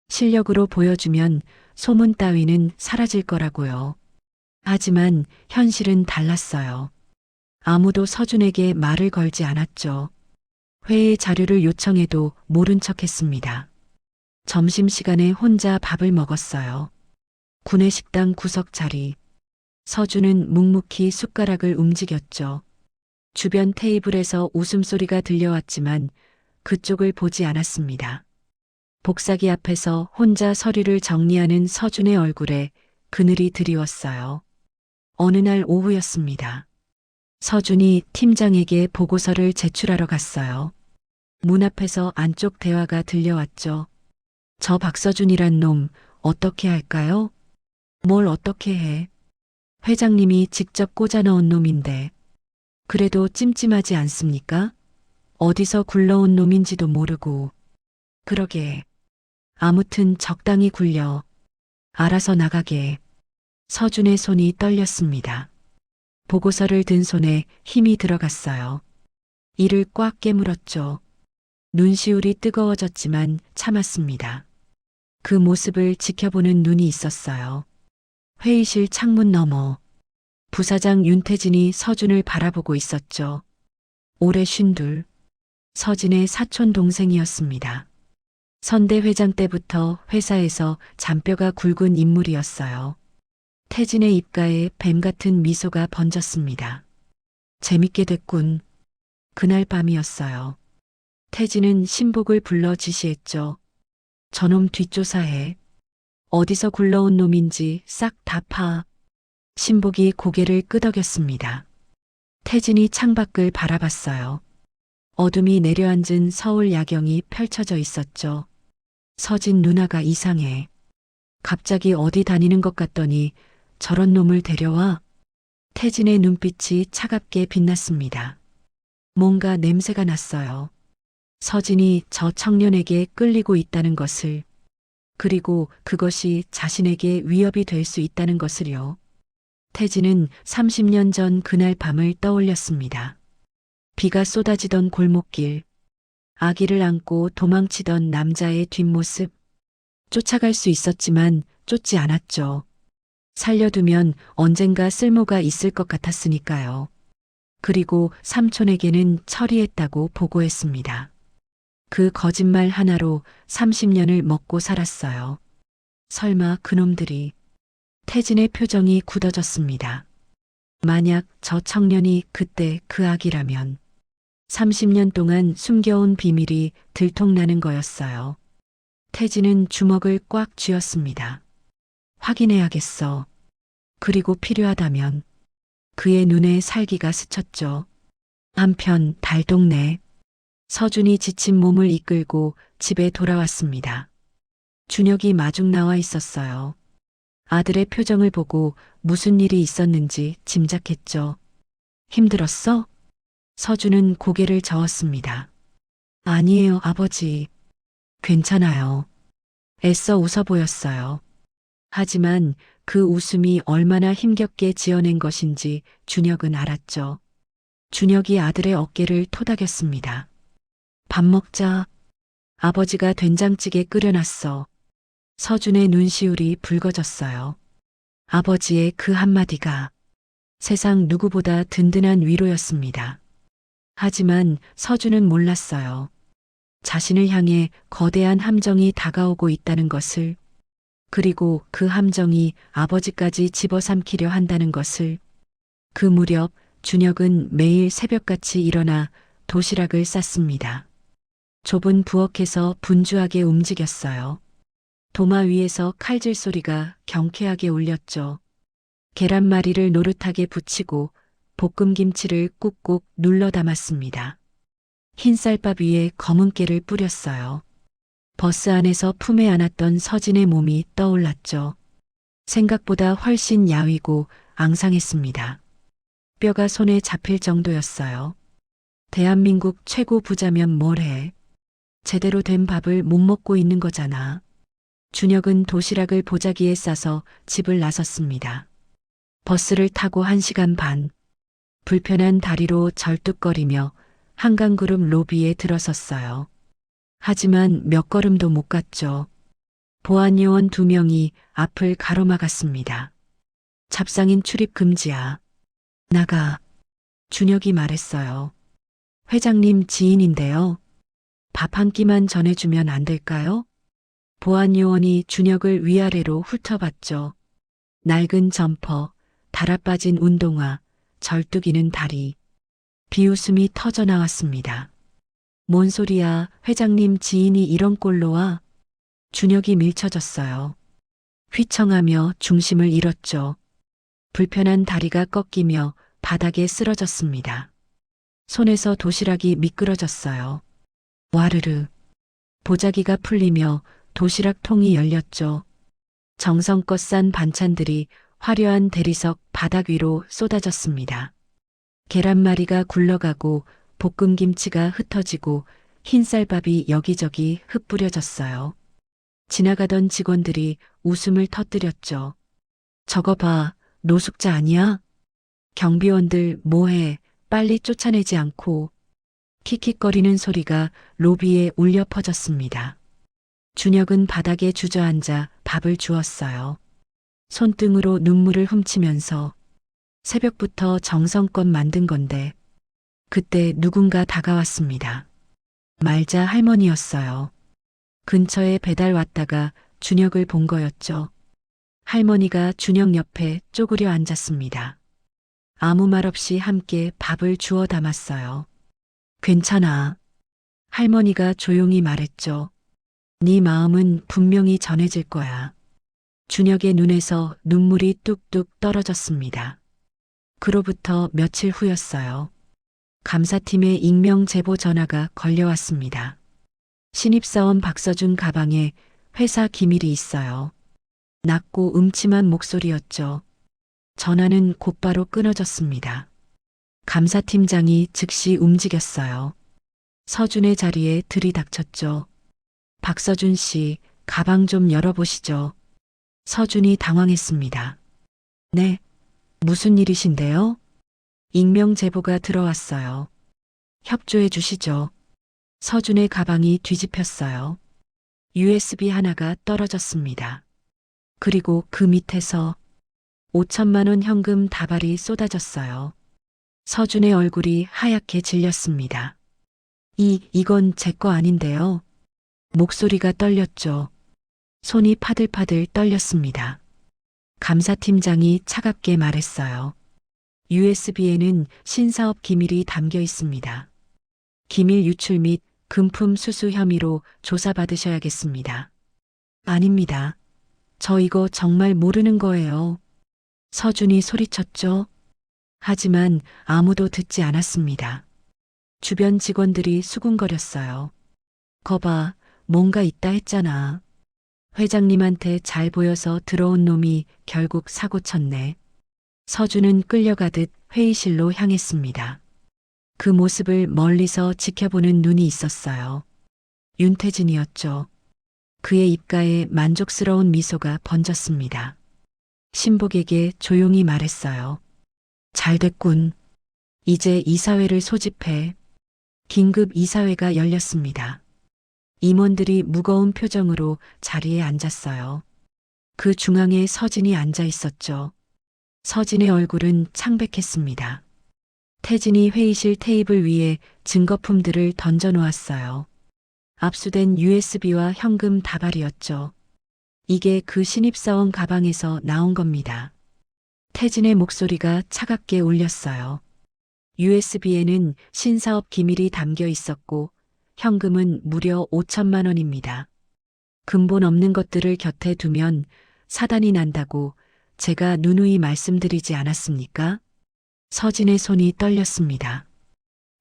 실력으로 보여주면 소문 따위는 사라질 거라고요. 하지만 현실은 달랐어요. 아무도 서준에게 말을 걸지 않았죠. 회의 자료를 요청해도 모른 척 했습니다. 점심시간에 혼자 밥을 먹었어요. 구내식당 구석 자리. 서준은 묵묵히 숟가락을 움직였죠. 주변 테이블에서 웃음소리가 들려왔지만 그쪽을 보지 않았습니다. 복사기 앞에서 혼자 서류를 정리하는 서준의 얼굴에 그늘이 드리웠어요. 어느 날 오후였습니다. 서준이 팀장에게 보고서를 제출하러 갔어요. 문 앞에서 안쪽 대화가 들려왔죠. 저 박서준이란 놈 어떻게 할까요? 뭘 어떻게 해? 회장님이 직접 꽂아 넣은 놈인데. 그래도 찜찜하지 않습니까? 어디서 굴러온 놈인지도 모르고. 그러게. 아무튼 적당히 굴려. 알아서 나가게. 서준의 손이 떨렸습니다. 보고서를 든 손에 힘이 들어갔어요. 이를 꽉 깨물었죠. 눈시울이 뜨거워졌지만 참았습니다. 그 모습을 지켜보는 눈이 있었어요. 회의실 창문 너머. 부사장 윤태진이 서준을 바라보고 있었죠. 올해 52. 서진의 사촌 동생이었습니다. 선대 회장 때부터 회사에서 잔뼈가 굵은 인물이었어요. 태진의 입가에 뱀 같은 미소가 번졌습니다. 재밌게 됐군. 그날 밤이었어요. 태진은 신복을 불러 지시했죠. 저놈 뒷조사해. 어디서 굴러온 놈인지 싹 다 파. 신복이 고개를 끄덕였습니다. 태진이 창밖을 바라봤어요. 어둠이 내려앉은 서울 야경이 펼쳐져 있었죠. 서진 누나가 이상해. 갑자기 어디 다니는 것 같더니 저런 놈을 데려와. 태진의 눈빛이 차갑게 빛났습니다. 뭔가 냄새가 났어요. 서진이 저 청년에게 끌리고 있다는 것을, 그리고 그것이 자신에게 위협이 될 수 있다는 것을요. 태진은 30년 전 그날 밤을 떠올렸습니다. 비가 쏟아지던 골목길, 아기를 안고 도망치던 남자의 뒷모습. 쫓아갈 수 있었지만 쫓지 않았죠. 살려두면 언젠가 쓸모가 있을 것 같았으니까요. 그리고 삼촌에게는 처리했다고 보고했습니다. 그 거짓말 하나로 30년을 먹고 살았어요. 설마 그놈들이. 태진의 표정이 굳어졌습니다. 만약 저 청년이 그때 그 아기라면 30년 동안 숨겨온 비밀이 들통나는 거였어요. 태진은 주먹을 꽉 쥐었습니다. 확인해야겠어. 그리고 필요하다면 그의 눈에 살기가 스쳤죠. 한편 달동네 서준이 지친 몸을 이끌고 집에 돌아왔습니다. 준혁이 마중 나와 있었어요. 아들의 표정을 보고 무슨 일이 있었는지 짐작했죠. 힘들었어? 서준은 고개를 저었습니다. 아니에요, 아버지. 괜찮아요. 애써 웃어 보였어요. 하지만 그 웃음이 얼마나 힘겹게 지어낸 것인지 준혁은 알았죠. 준혁이 아들의 어깨를 토닥였습니다. 밥 먹자. 아버지가 된장찌개 끓여놨어. 서준의 눈시울이 붉어졌어요. 아버지의 그 한마디가 세상 누구보다 든든한 위로였습니다. 하지만 서준은 몰랐어요. 자신을 향해 거대한 함정이 다가오고 있다는 것을, 그리고 그 함정이 아버지까지 집어삼키려 한다는 것을. 그 무렵 준혁은 매일 새벽같이 일어나 도시락을 쌌습니다. 좁은 부엌에서 분주하게 움직였어요. 도마 위에서 칼질 소리가 경쾌하게 울렸죠. 계란말이를 노릇하게 부치고 볶음김치를 꾹꾹 눌러 담았습니다. 흰 쌀밥 위에 검은 깨를 뿌렸어요. 버스 안에서 품에 안았던 서진의 몸이 떠올랐죠. 생각보다 훨씬 야위고 앙상했습니다. 뼈가 손에 잡힐 정도였어요. 대한민국 최고 부자면 뭘 해? 제대로 된 밥을 못 먹고 있는 거잖아. 준혁은 도시락을 보자기에 싸서 집을 나섰습니다. 버스를 타고 1시간 반. 불편한 다리로 절뚝거리며 한강그룹 로비에 들어섰어요. 하지만 몇 걸음도 못 갔죠. 보안요원 2명이 앞을 가로막았습니다. 잡상인 출입 금지야. 나가. 준혁이 말했어요. 회장님 지인인데요. 밥 한 끼만 전해주면 안 될까요? 보안요원이 준혁을 위아래로 훑어봤죠. 낡은 점퍼, 달아빠진 운동화, 절뚝이는 다리. 비웃음이 터져나왔습니다. 뭔 소리야, 회장님 지인이 이런 꼴로 와? 준혁이 밀쳐졌어요. 휘청하며 중심을 잃었죠. 불편한 다리가 꺾이며 바닥에 쓰러졌습니다. 손에서 도시락이 미끄러졌어요. 와르르. 보자기가 풀리며 도시락 통이 열렸죠. 정성껏 싼 반찬들이 화려한 대리석 바닥 위로 쏟아졌습니다. 계란말이가 굴러가고 볶음김치가 흩어지고 흰쌀밥이 여기저기 흩뿌려졌어요. 지나가던 직원들이 웃음을 터뜨렸죠. 저거 봐, 노숙자 아니야? 경비원들 뭐해, 빨리 쫓아내지 않고. 킥킥거리는 소리가 로비에 울려 퍼졌습니다. 준혁은 바닥에 주저앉아 밥을 주었어요. 손등으로 눈물을 훔치면서 새벽부터 정성껏 만든 건데. 그때 누군가 다가왔습니다. 말자 할머니였어요. 근처에 배달 왔다가 준혁을 본 거였죠. 할머니가 준혁 옆에 쪼그려 앉았습니다. 아무 말 없이 함께 밥을 주워 담았어요. 괜찮아. 할머니가 조용히 말했죠. 네 마음은 분명히 전해질 거야. 준혁의 눈에서 눈물이 뚝뚝 떨어졌습니다. 그로부터 며칠 후였어요. 감사팀의 익명 제보 전화가 걸려왔습니다. 신입사원 박서준 가방에 회사 기밀이 있어요. 낮고 음침한 목소리였죠. 전화는 곧바로 끊어졌습니다. 감사팀장이 즉시 움직였어요. 서준의 자리에 들이닥쳤죠. 박서준 씨, 가방 좀 열어보시죠. 서준이 당황했습니다. 네, 무슨 일이신데요? 익명 제보가 들어왔어요. 협조해 주시죠. 서준의 가방이 뒤집혔어요. USB 하나가 떨어졌습니다. 그리고 그 밑에서 5천만 원 현금 다발이 쏟아졌어요. 서준의 얼굴이 하얗게 질렸습니다. 이건 제 거 아닌데요. 목소리가 떨렸죠. 손이 파들파들 떨렸습니다. 감사팀장이 차갑게 말했어요. USB에는 신사업 기밀이 담겨 있습니다. 기밀 유출 및 금품 수수 혐의로 조사받으셔야겠습니다. 아닙니다. 저 이거 정말 모르는 거예요. 서준이 소리쳤죠. 하지만 아무도 듣지 않았습니다. 주변 직원들이 수군거렸어요. 거봐, 뭔가 있다 했잖아. 회장님한테 잘 보여서 들어온 놈이 결국 사고 쳤네. 서준은 끌려가듯 회의실로 향했습니다. 그 모습을 멀리서 지켜보는 눈이 있었어요. 윤태진이었죠. 그의 입가에 만족스러운 미소가 번졌습니다. 신복에게 조용히 말했어요. 잘 됐군. 이제 이사회를 소집해. 긴급 이사회가 열렸습니다. 임원들이 무거운 표정으로 자리에 앉았어요. 그 중앙에 서진이 앉아 있었죠. 서진의 얼굴은 창백했습니다. 태진이 회의실 테이블 위에 증거품들을 던져 놓았어요. 압수된 USB와 현금 다발이었죠. 이게 그 신입사원 가방에서 나온 겁니다. 태진의 목소리가 차갑게 울렸어요. USB에는 신사업 기밀이 담겨 있었고 현금은 무려 5천만 원입니다. 근본 없는 것들을 곁에 두면 사단이 난다고 제가 누누이 말씀드리지 않았습니까? 서진의 손이 떨렸습니다.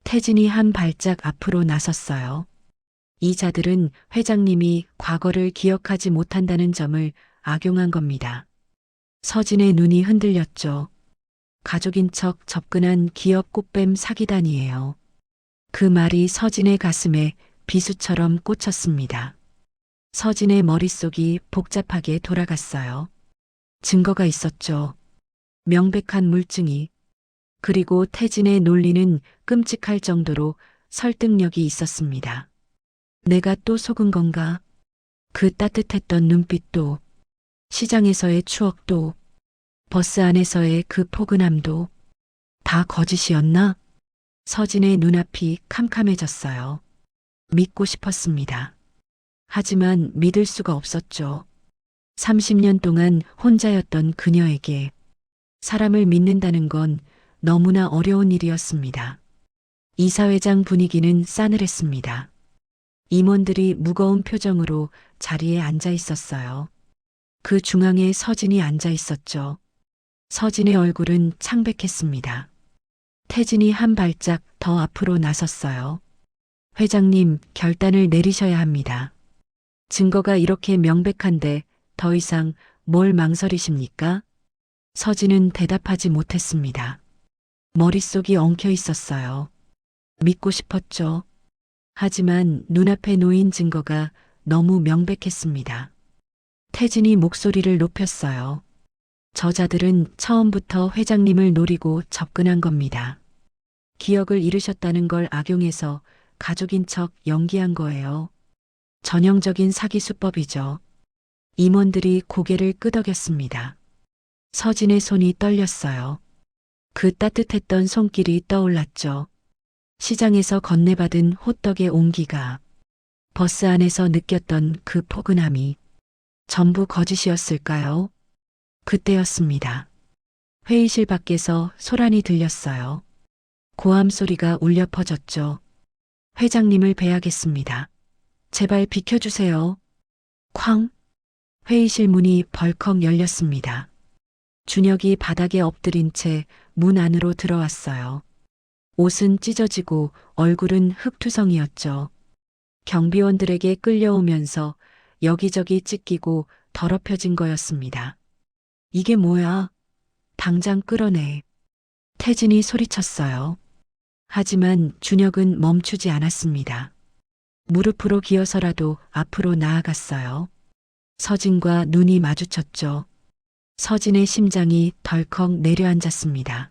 태진이 한 발짝 앞으로 나섰어요. 이 자들은 회장님이 과거를 기억하지 못한다는 점을 악용한 겁니다. 서진의 눈이 흔들렸죠. 가족인 척 접근한 기업 꽃뱀 사기단이에요. 그 말이 서진의 가슴에 비수처럼 꽂혔습니다. 서진의 머릿속이 복잡하게 돌아갔어요. 증거가 있었죠. 명백한 물증이. 그리고 태진의 논리는 끔찍할 정도로 설득력이 있었습니다. 내가 또 속은 건가? 그 따뜻했던 눈빛도, 시장에서의 추억도, 버스 안에서의 그 포근함도 다 거짓이었나? 서진의 눈앞이 캄캄해졌어요. 믿고 싶었습니다. 하지만 믿을 수가 없었죠. 30년 동안 혼자였던 그녀에게 사람을 믿는다는 건 너무나 어려운 일이었습니다. 이사회장 분위기는 싸늘했습니다. 임원들이 무거운 표정으로 자리에 앉아 있었어요. 그 중앙에 서진이 앉아 있었죠. 서진의 얼굴은 창백했습니다. 태진이 한 발짝 더 앞으로 나섰어요. 회장님, 결단을 내리셔야 합니다. 증거가 이렇게 명백한데 더 이상 뭘 망설이십니까? 서진은 대답하지 못했습니다. 머릿속이 엉켜 있었어요. 믿고 싶었죠. 하지만 눈앞에 놓인 증거가 너무 명백했습니다. 태진이 목소리를 높였어요. 저자들은 처음부터 회장님을 노리고 접근한 겁니다. 기억을 잃으셨다는 걸 악용해서 가족인 척 연기한 거예요. 전형적인 사기 수법이죠. 임원들이 고개를 끄덕였습니다. 서진의 손이 떨렸어요. 그 따뜻했던 손길이 떠올랐죠. 시장에서 건네받은 호떡의 온기가, 버스 안에서 느꼈던 그 포근함이 전부 거짓이었을까요? 그때였습니다. 회의실 밖에서 소란이 들렸어요. 고함 소리가 울려 퍼졌죠. 회장님을 뵈야겠습니다. 제발 비켜주세요. 쾅! 회의실 문이 벌컥 열렸습니다. 준혁이 바닥에 엎드린 채 문 안으로 들어왔어요. 옷은 찢어지고 얼굴은 흙투성이었죠. 경비원들에게 끌려오면서 여기저기 찢기고 더럽혀진 거였습니다. 이게 뭐야? 당장 끌어내. 태진이 소리쳤어요. 하지만 준혁은 멈추지 않았습니다. 무릎으로 기어서라도 앞으로 나아갔어요. 서진과 눈이 마주쳤죠. 서진의 심장이 덜컥 내려앉았습니다.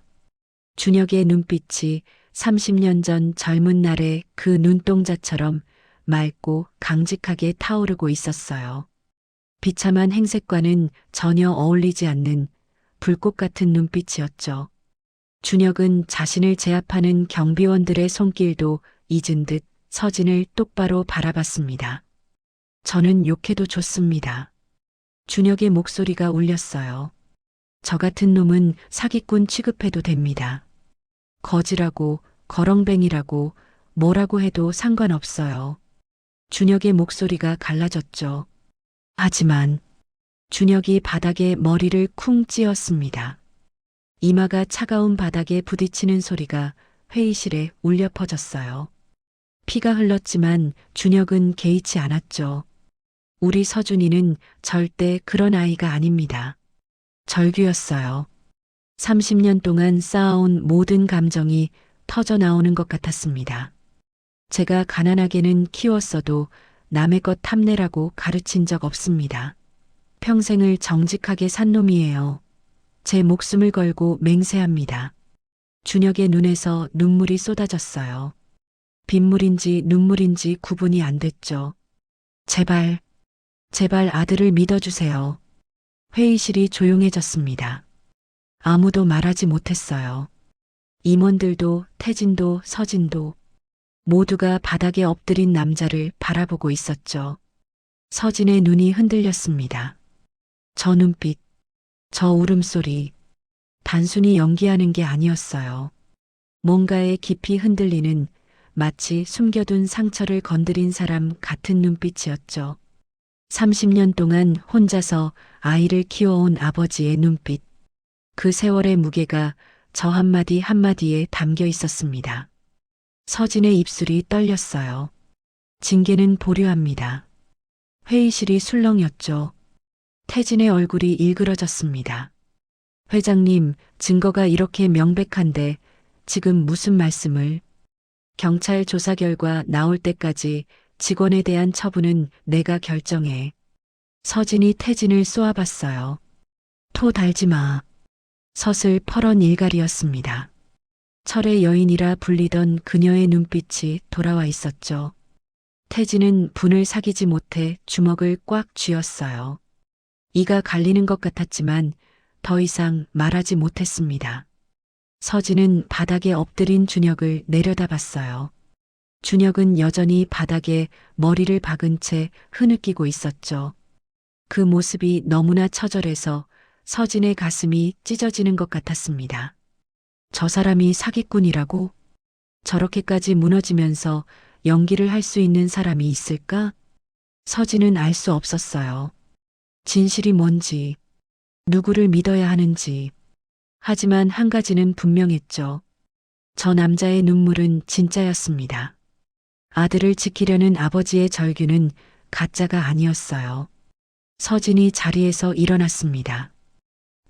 준혁의 눈빛이 30년 전 젊은 날의 그 눈동자처럼 맑고 강직하게 타오르고 있었어요. 비참한 행색과는 전혀 어울리지 않는 불꽃 같은 눈빛이었죠. 준혁은 자신을 제압하는 경비원들의 손길도 잊은 듯 서진을 똑바로 바라봤습니다. 저는 욕해도 좋습니다. 준혁의 목소리가 울렸어요. 저 같은 놈은 사기꾼 취급해도 됩니다. 거지라고, 거렁뱅이라고, 뭐라고 해도 상관없어요. 준혁의 목소리가 갈라졌죠. 하지만 준혁이 바닥에 머리를 쿵 찧었습니다. 이마가 차가운 바닥에 부딪히는 소리가 회의실에 울려 퍼졌어요. 피가 흘렀지만 준혁은 개의치 않았죠. 우리 서준이는 절대 그런 아이가 아닙니다. 절규였어요. 30년 동안 쌓아온 모든 감정이 터져 나오는 것 같았습니다. 제가 가난하게는 키웠어도 남의 것 탐내라고 가르친 적 없습니다. 평생을 정직하게 산 놈이에요. 제 목숨을 걸고 맹세합니다. 준혁의 눈에서 눈물이 쏟아졌어요. 빗물인지 눈물인지 구분이 안 됐죠. 제발, 제발 아들을 믿어주세요. 회의실이 조용해졌습니다. 아무도 말하지 못했어요. 임원들도 태진도 서진도 모두가 바닥에 엎드린 남자를 바라보고 있었죠. 서진의 눈이 흔들렸습니다. 저 눈빛, 저 울음소리, 단순히 연기하는 게 아니었어요. 뭔가에 깊이 흔들리는 마치 숨겨둔 상처를 건드린 사람 같은 눈빛이었죠. 30년 동안 혼자서 아이를 키워온 아버지의 눈빛. 그 세월의 무게가 저 한마디 한마디에 담겨 있었습니다. 서진의 입술이 떨렸어요. 징계는 보류합니다. 회의실이 술렁였죠. 태진의 얼굴이 일그러졌습니다. 회장님, 증거가 이렇게 명백한데 지금 무슨 말씀을? 경찰 조사 결과 나올 때까지 직원에 대한 처분은 내가 결정해. 서진이 태진을 쏘아봤어요. 토 달지 마. 서슬 퍼런 일갈이었습니다. 철의 여인이라 불리던 그녀의 눈빛이 돌아와 있었죠. 태진은 분을 사귀지 못해 주먹을 꽉 쥐었어요. 이가 갈리는 것 같았지만 더 이상 말하지 못했습니다. 서진은 바닥에 엎드린 준혁을 내려다봤어요. 준혁은 여전히 바닥에 머리를 박은 채 흐느끼고 있었죠. 그 모습이 너무나 처절해서 서진의 가슴이 찢어지는 것 같았습니다. 저 사람이 사기꾼이라고? 저렇게까지 무너지면서 연기를 할 수 있는 사람이 있을까? 서진은 알 수 없었어요. 진실이 뭔지, 누구를 믿어야 하는지. 하지만 한 가지는 분명했죠. 저 남자의 눈물은 진짜였습니다. 아들을 지키려는 아버지의 절규는 가짜가 아니었어요. 서진이 자리에서 일어났습니다.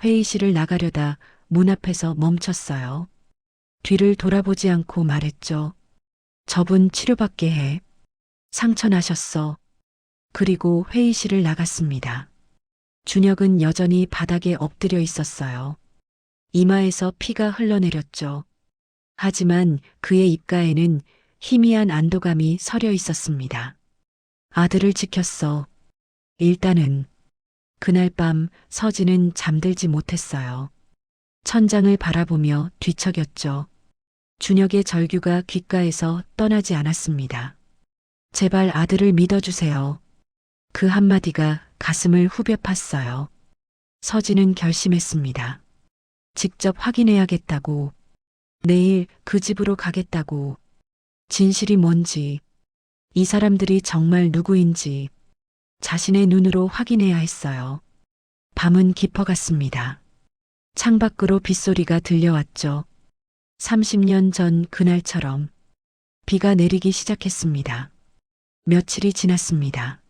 회의실을 나가려다 문 앞에서 멈췄어요. 뒤를 돌아보지 않고 말했죠. 저분 치료받게 해. 상처 나셨어. 그리고 회의실을 나갔습니다. 준혁은 여전히 바닥에 엎드려 있었어요. 이마에서 피가 흘러내렸죠. 하지만 그의 입가에는 희미한 안도감이 서려 있었습니다. 아들을 지켰어. 일단은. 그날 밤 서진은 잠들지 못했어요. 천장을 바라보며 뒤척였죠. 준혁의 절규가 귓가에서 떠나지 않았습니다. 제발 아들을 믿어주세요. 그 한마디가 가슴을 후벼 팠어요. 서진은 결심했습니다. 직접 확인해야겠다고. 내일 그 집으로 가겠다고. 진실이 뭔지, 이 사람들이 정말 누구인지 자신의 눈으로 확인해야 했어요. 밤은 깊어갔습니다. 창밖으로 빗소리가 들려왔죠. 30년 전 그날처럼 비가 내리기 시작했습니다. 며칠이 지났습니다.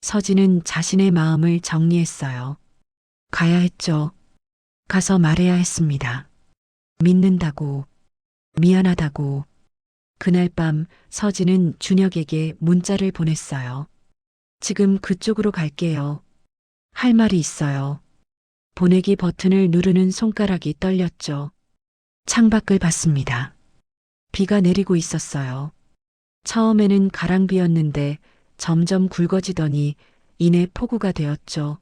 서진은 자신의 마음을 정리했어요. 가야 했죠. 가서 말해야 했습니다. 믿는다고, 미안하다고. 그날 밤 서진은 준혁에게 문자를 보냈어요. 지금 그쪽으로 갈게요. 할 말이 있어요. 보내기 버튼을 누르는 손가락이 떨렸죠. 창밖을 봤습니다. 비가 내리고 있었어요. 처음에는 가랑비였는데 점점 굵어지더니 이내 폭우가 되었죠.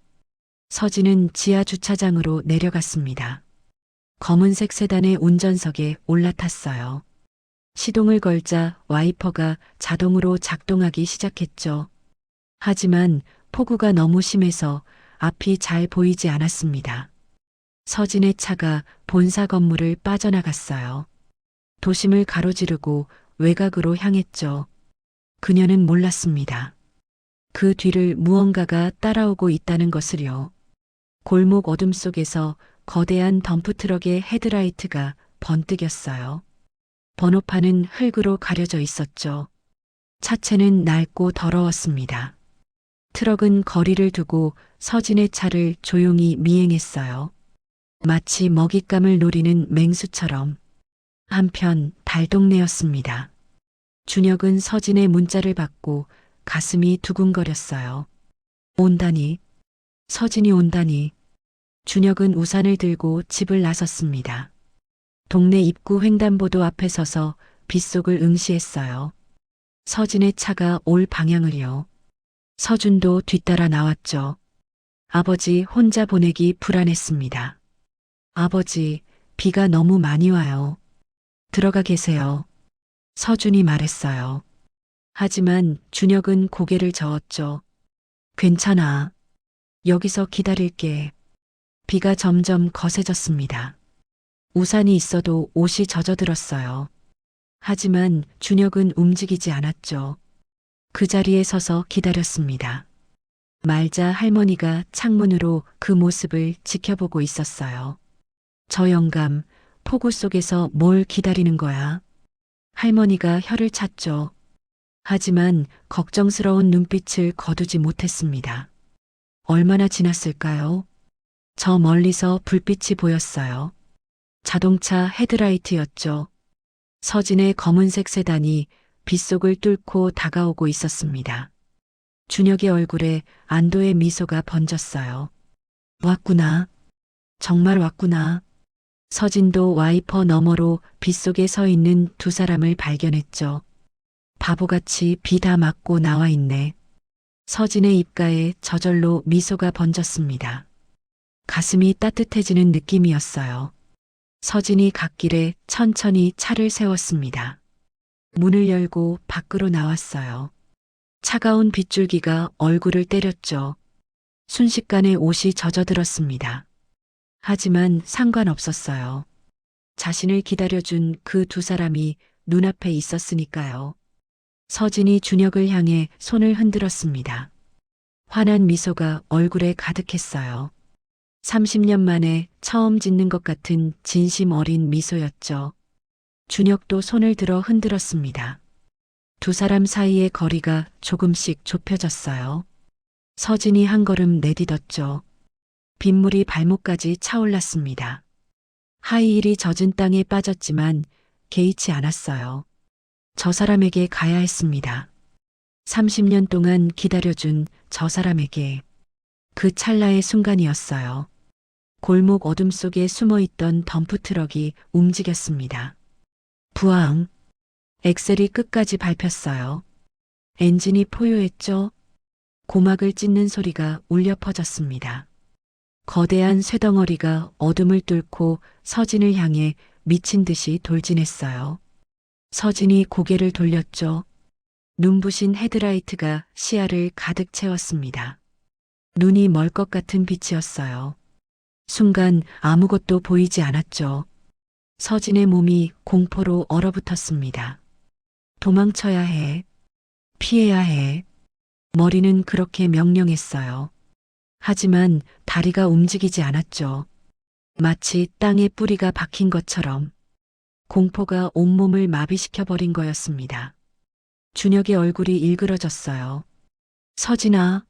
서진은 지하 주차장으로 내려갔습니다. 검은색 세단의 운전석에 올라탔어요. 시동을 걸자 와이퍼가 자동으로 작동하기 시작했죠. 하지만 폭우가 너무 심해서 앞이 잘 보이지 않았습니다. 서진의 차가 본사 건물을 빠져나갔어요. 도심을 가로지르고 외곽으로 향했죠. 그녀는 몰랐습니다. 그 뒤를 무언가가 따라오고 있다는 것을요. 골목 어둠 속에서 거대한 덤프트럭의 헤드라이트가 번뜩였어요. 번호판은 흙으로 가려져 있었죠. 차체는 낡고 더러웠습니다. 트럭은 거리를 두고 서진의 차를 조용히 미행했어요. 마치 먹잇감을 노리는 맹수처럼. 한편 달동네였습니다. 준혁은 서진의 문자를 받고 가슴이 두근거렸어요. 온다니. 서진이 온다니. 준혁은 우산을 들고 집을 나섰습니다. 동네 입구 횡단보도 앞에 서서 빗속을 응시했어요. 서진의 차가 올 방향을요. 서준도 뒤따라 나왔죠. 아버지 혼자 보내기 불안했습니다. 아버지, 비가 너무 많이 와요. 들어가 계세요. 서준이 말했어요. 하지만 준혁은 고개를 저었죠. 괜찮아. 여기서 기다릴게. 비가 점점 거세졌습니다. 우산이 있어도 옷이 젖어들었어요. 하지만 준혁은 움직이지 않았죠. 그 자리에 서서 기다렸습니다. 말자 할머니가 창문으로 그 모습을 지켜보고 있었어요. 저 영감, 폭우 속에서 뭘 기다리는 거야? 할머니가 혀를 찼죠. 하지만 걱정스러운 눈빛을 거두지 못했습니다. 얼마나 지났을까요? 저 멀리서 불빛이 보였어요. 자동차 헤드라이트였죠. 서진의 검은색 세단이 빗속을 뚫고 다가오고 있었습니다. 준혁의 얼굴에 안도의 미소가 번졌어요. 왔구나. 정말 왔구나. 서진도 와이퍼 너머로 빗속에 서 있는 두 사람을 발견했죠. 바보같이 비 다 맞고 나와 있네. 서진의 입가에 저절로 미소가 번졌습니다. 가슴이 따뜻해지는 느낌이었어요. 서진이 갓길에 천천히 차를 세웠습니다. 문을 열고 밖으로 나왔어요. 차가운 빗줄기가 얼굴을 때렸죠. 순식간에 옷이 젖어들었습니다. 하지만 상관없었어요. 자신을 기다려준 그 두 사람이 눈앞에 있었으니까요. 서진이 준혁을 향해 손을 흔들었습니다. 환한 미소가 얼굴에 가득했어요. 30년 만에 처음 짓는 것 같은 진심 어린 미소였죠. 준혁도 손을 들어 흔들었습니다. 두 사람 사이의 거리가 조금씩 좁혀졌어요. 서진이 한 걸음 내딛었죠. 빗물이 발목까지 차올랐습니다. 하이힐이 젖은 땅에 빠졌지만 개의치 않았어요. 저 사람에게 가야 했습니다. 30년 동안 기다려준 저 사람에게. 그 찰나의 순간이었어요. 골목 어둠 속에 숨어있던 덤프트럭이 움직였습니다. 부앙. 엑셀이 끝까지 밟혔어요. 엔진이 포효했죠. 고막을 찢는 소리가 울려 퍼졌습니다. 거대한 쇠덩어리가 어둠을 뚫고 서진을 향해 미친 듯이 돌진했어요. 서진이 고개를 돌렸죠. 눈부신 헤드라이트가 시야를 가득 채웠습니다. 눈이 멀 것 같은 빛이었어요. 순간 아무것도 보이지 않았죠. 서진의 몸이 공포로 얼어붙었습니다. 도망쳐야 해. 피해야 해. 머리는 그렇게 명령했어요. 하지만 다리가 움직이지 않았죠. 마치 땅에 뿌리가 박힌 것처럼. 공포가 온몸을 마비시켜버린 거였습니다. 준혁의 얼굴이 일그러졌어요. 서진아.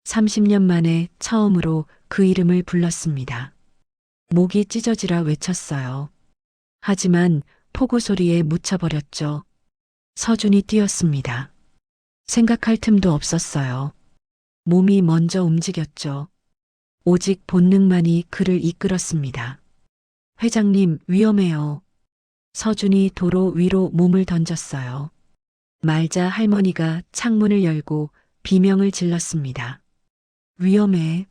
30년 만에 처음으로 그 이름을 불렀습니다. 목이 찢어지라 외쳤어요. 하지만 폭우 소리에 묻혀버렸죠. 서준이 뛰었습니다. 생각할 틈도 없었어요. 몸이 먼저 움직였죠. 오직 본능만이 그를 이끌었습니다. 회장님, 위험해요. 서준이 도로 위로 몸을 던졌어요. 말자 할머니가 창문을 열고 비명을 질렀습니다. 위험해.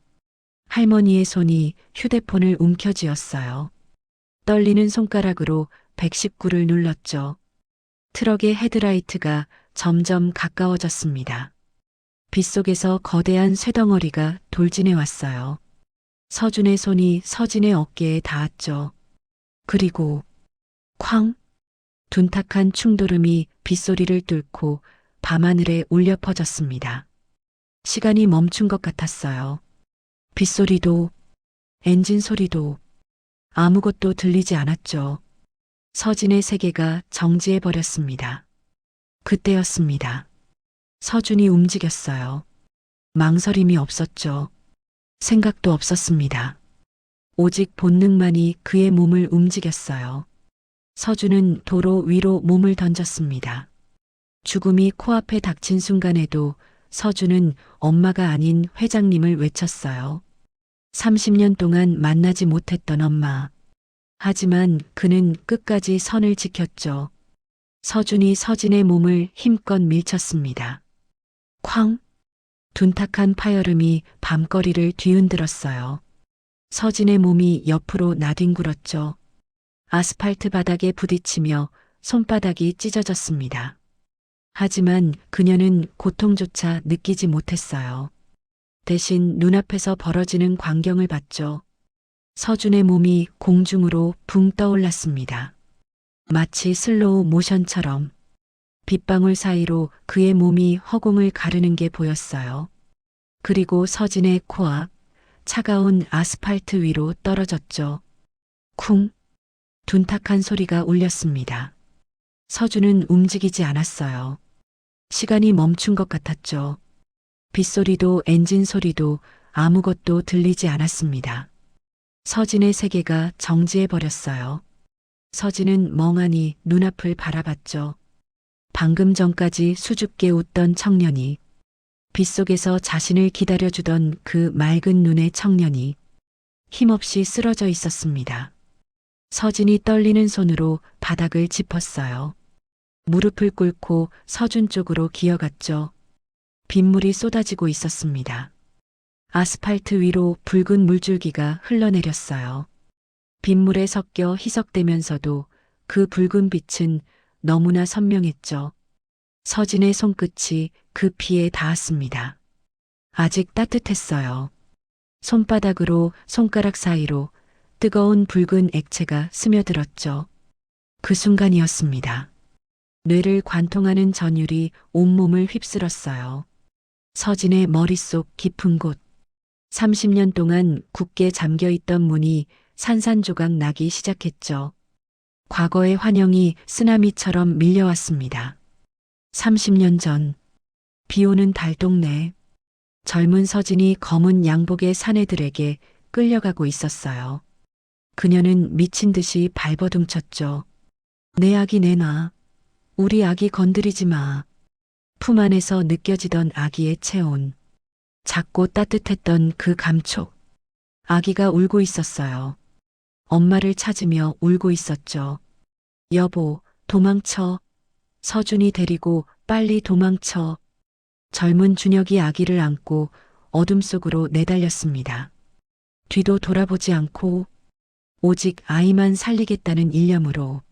할머니의 손이 휴대폰을 움켜쥐었어요. 떨리는 손가락으로 119를 눌렀죠. 트럭의 헤드라이트가 점점 가까워졌습니다. 빗속에서 거대한 쇠덩어리가 돌진해 왔어요. 서준의 손이 서진의 어깨에 닿았죠. 그리고 쾅! 둔탁한 충돌음이 빗소리를 뚫고 밤하늘에 울려 퍼졌습니다. 시간이 멈춘 것 같았어요. 빗소리도, 엔진 소리도, 아무것도 들리지 않았죠. 서진의 세계가 정지해 버렸습니다. 그때였습니다. 서준이 움직였어요. 망설임이 없었죠. 생각도 없었습니다. 오직 본능만이 그의 몸을 움직였어요. 서준은 도로 위로 몸을 던졌습니다. 죽음이 코앞에 닥친 순간에도 서준은 엄마가 아닌 회장님을 외쳤어요. 30년 동안 만나지 못했던 엄마. 하지만 그는 끝까지 선을 지켰죠. 서준이 서진의 몸을 힘껏 밀쳤습니다. 쾅! 둔탁한 파열음이 밤거리를 뒤흔들었어요. 서진의 몸이 옆으로 나뒹굴었죠. 아스팔트 바닥에 부딪히며 손바닥이 찢어졌습니다. 하지만 그녀는 고통조차 느끼지 못했어요. 대신 눈앞에서 벌어지는 광경을 봤죠. 서준의 몸이 공중으로 붕 떠올랐습니다. 마치 슬로우 모션처럼 빗방울 사이로 그의 몸이 허공을 가르는 게 보였어요. 그리고 서진의 코앞 차가운 아스팔트 위로 떨어졌죠. 쿵! 둔탁한 소리가 울렸습니다. 서준은 움직이지 않았어요. 시간이 멈춘 것 같았죠. 빗소리도 엔진 소리도 아무것도 들리지 않았습니다. 서진의 세계가 정지해 버렸어요. 서진은 멍하니 눈앞을 바라봤죠. 방금 전까지 수줍게 웃던 청년이, 빗속에서 자신을 기다려주던 그 맑은 눈의 청년이 힘없이 쓰러져 있었습니다. 서진이 떨리는 손으로 바닥을 짚었어요. 무릎을 꿇고 서준 쪽으로 기어갔죠. 빗물이 쏟아지고 있었습니다. 아스팔트 위로 붉은 물줄기가 흘러내렸어요. 빗물에 섞여 희석되면서도 그 붉은 빛은 너무나 선명했죠. 서진의 손끝이 그 피에 닿았습니다. 아직 따뜻했어요. 손바닥으로 손가락 사이로 뜨거운 붉은 액체가 스며들었죠. 그 순간이었습니다. 뇌를 관통하는 전율이 온몸을 휩쓸었어요. 서진의 머릿속 깊은 곳, 30년 동안 굳게 잠겨있던 문이 산산조각 나기 시작했죠. 과거의 환영이 쓰나미처럼 밀려왔습니다. 30년 전, 비오는 달동네, 젊은 서진이 검은 양복의 사내들에게 끌려가고 있었어요. 그녀는 미친 듯이 발버둥쳤죠. 내 아기 내놔. 우리 아기 건드리지 마. 품 안에서 느껴지던 아기의 체온. 작고 따뜻했던 그 감촉. 아기가 울고 있었어요. 엄마를 찾으며 울고 있었죠. 여보, 도망쳐. 서준이 데리고 빨리 도망쳐. 젊은 준혁이 아기를 안고 어둠 속으로 내달렸습니다. 뒤도 돌아보지 않고 오직 아이만 살리겠다는 일념으로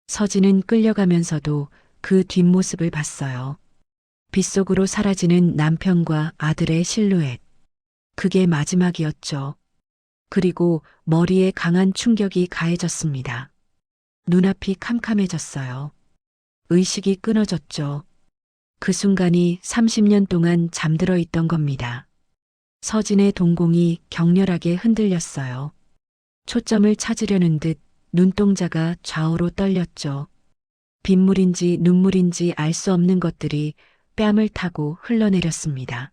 서진은 끌려가면서도 그 뒷모습을 봤어요. 빗속으로 사라지는 남편과 아들의 실루엣. 그게 마지막이었죠. 그리고 머리에 강한 충격이 가해졌습니다. 눈앞이 캄캄해졌어요. 의식이 끊어졌죠. 그 순간이 30년 동안 잠들어 있던 겁니다. 서진의 동공이 격렬하게 흔들렸어요. 초점을 찾으려는 듯 눈동자가 좌우로 떨렸죠. 빗물인지 눈물인지 알 수 없는 것들이 뺨을 타고 흘러내렸습니다.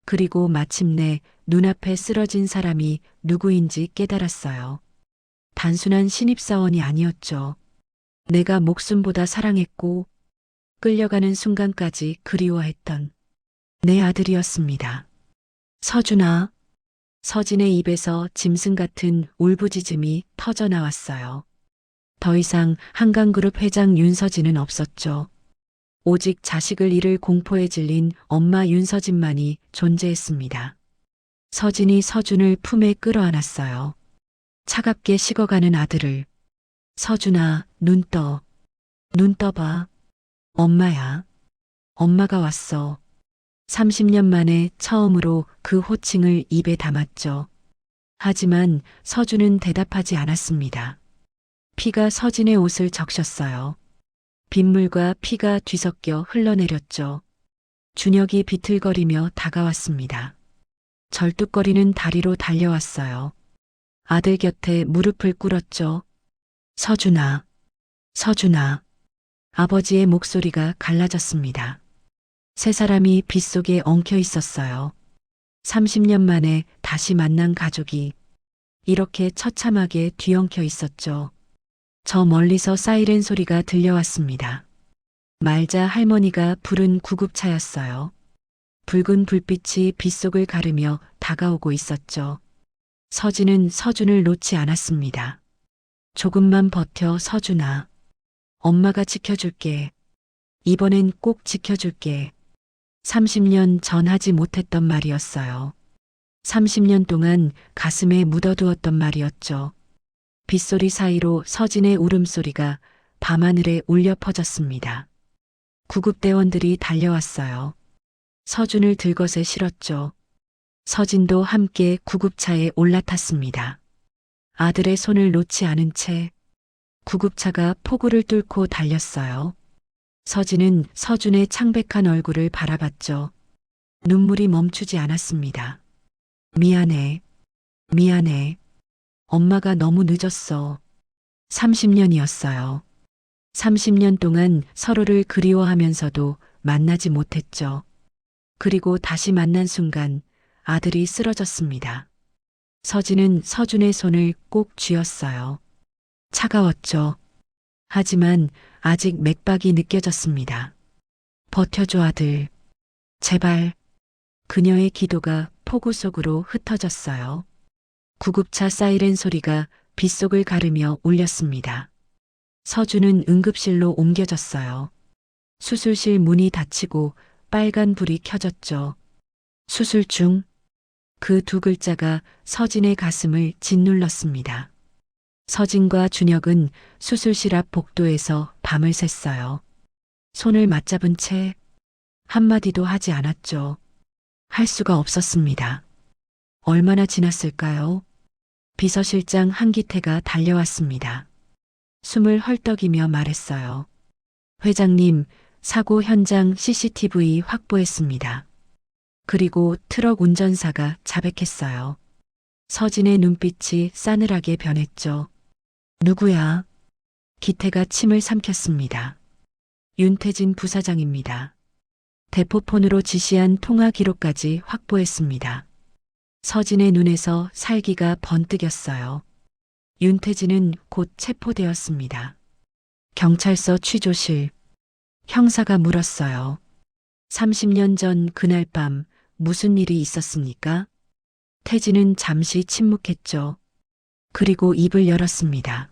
그리고 마침내 눈앞에 쓰러진 사람이 누구인지 깨달았어요. 단순한 신입사원이 아니었죠. 내가 목숨보다 사랑했고 끌려가는 순간까지 그리워했던 내 아들이었습니다. 서준아. 서진의 입에서 짐승 같은 울부짖음이 터져나왔어요. 더 이상 한강그룹 회장 윤서진은 없었죠. 오직 자식을 잃을 공포에 질린 엄마 윤서진만이 존재했습니다. 서진이 서준을 품에 끌어안았어요. 차갑게 식어가는 아들을. 서준아, 눈 떠. 눈 떠봐. 엄마야. 엄마가 왔어. 30년 만에 처음으로 그 호칭을 입에 담았죠. 하지만 서준은 대답하지 않았습니다. 피가 서진의 옷을 적셨어요. 빗물과 피가 뒤섞여 흘러내렸죠. 준혁이 비틀거리며 다가왔습니다. 절뚝거리는 다리로 달려왔어요. 아들 곁에 무릎을 꿇었죠. 서준아, 서준아. 아버지의 목소리가 갈라졌습니다. 세 사람이 빗속에 엉켜 있었어요. 30년 만에 다시 만난 가족이 이렇게 처참하게 뒤엉켜 있었죠. 저 멀리서 사이렌 소리가 들려왔습니다. 말자 할머니가 부른 구급차였어요. 붉은 불빛이 빗속을 가르며 다가오고 있었죠. 서진은 서준을 놓지 않았습니다. 조금만 버텨, 서준아. 엄마가 지켜줄게. 이번엔 꼭 지켜줄게. 30년 전 하지 못했던 말이었어요. 30년 동안 가슴에 묻어두었던 말이었죠. 빗소리 사이로 서진의 울음소리가 밤하늘에 울려 퍼졌습니다. 구급대원들이 달려왔어요. 서준을 들것에 실었죠. 서진도 함께 구급차에 올라탔습니다. 아들의 손을 놓지 않은 채 구급차가 폭우를 뚫고 달렸어요. 서진은 서준의 창백한 얼굴을 바라봤죠. 눈물이 멈추지 않았습니다. 미안해. 미안해. 엄마가 너무 늦었어. 30년이었어요. 30년 동안 서로를 그리워하면서도 만나지 못했죠. 그리고 다시 만난 순간 아들이 쓰러졌습니다. 서진은 서준의 손을 꼭 쥐었어요. 차가웠죠. 하지만 아직 맥박이 느껴졌습니다. 버텨줘, 아들. 제발. 그녀의 기도가 폭우 속으로 흩어졌어요. 구급차 사이렌 소리가 빗속을 가르며 울렸습니다. 서준은 응급실로 옮겨졌어요. 수술실 문이 닫히고 빨간 불이 켜졌죠. 수술 중. 그 두 글자가 서진의 가슴을 짓눌렀습니다. 서진과 준혁은 수술실 앞 복도에서 밤을 샜어요. 손을 맞잡은 채 한마디도 하지 않았죠. 할 수가 없었습니다. 얼마나 지났을까요? 비서실장 한기태가 달려왔습니다. 숨을 헐떡이며 말했어요. 회장님, 사고 현장 CCTV 확보했습니다. 그리고 트럭 운전사가 자백했어요. 서진의 눈빛이 싸늘하게 변했죠. 누구야? 기태가 침을 삼켰습니다. 윤태진 부사장입니다. 대포폰으로 지시한 통화 기록까지 확보했습니다. 서진의 눈에서 살기가 번뜩였어요. 윤태진은 곧 체포되었습니다. 경찰서 취조실. 형사가 물었어요. 30년 전 그날 밤 무슨 일이 있었습니까? 태진은 잠시 침묵했죠. 그리고 입을 열었습니다.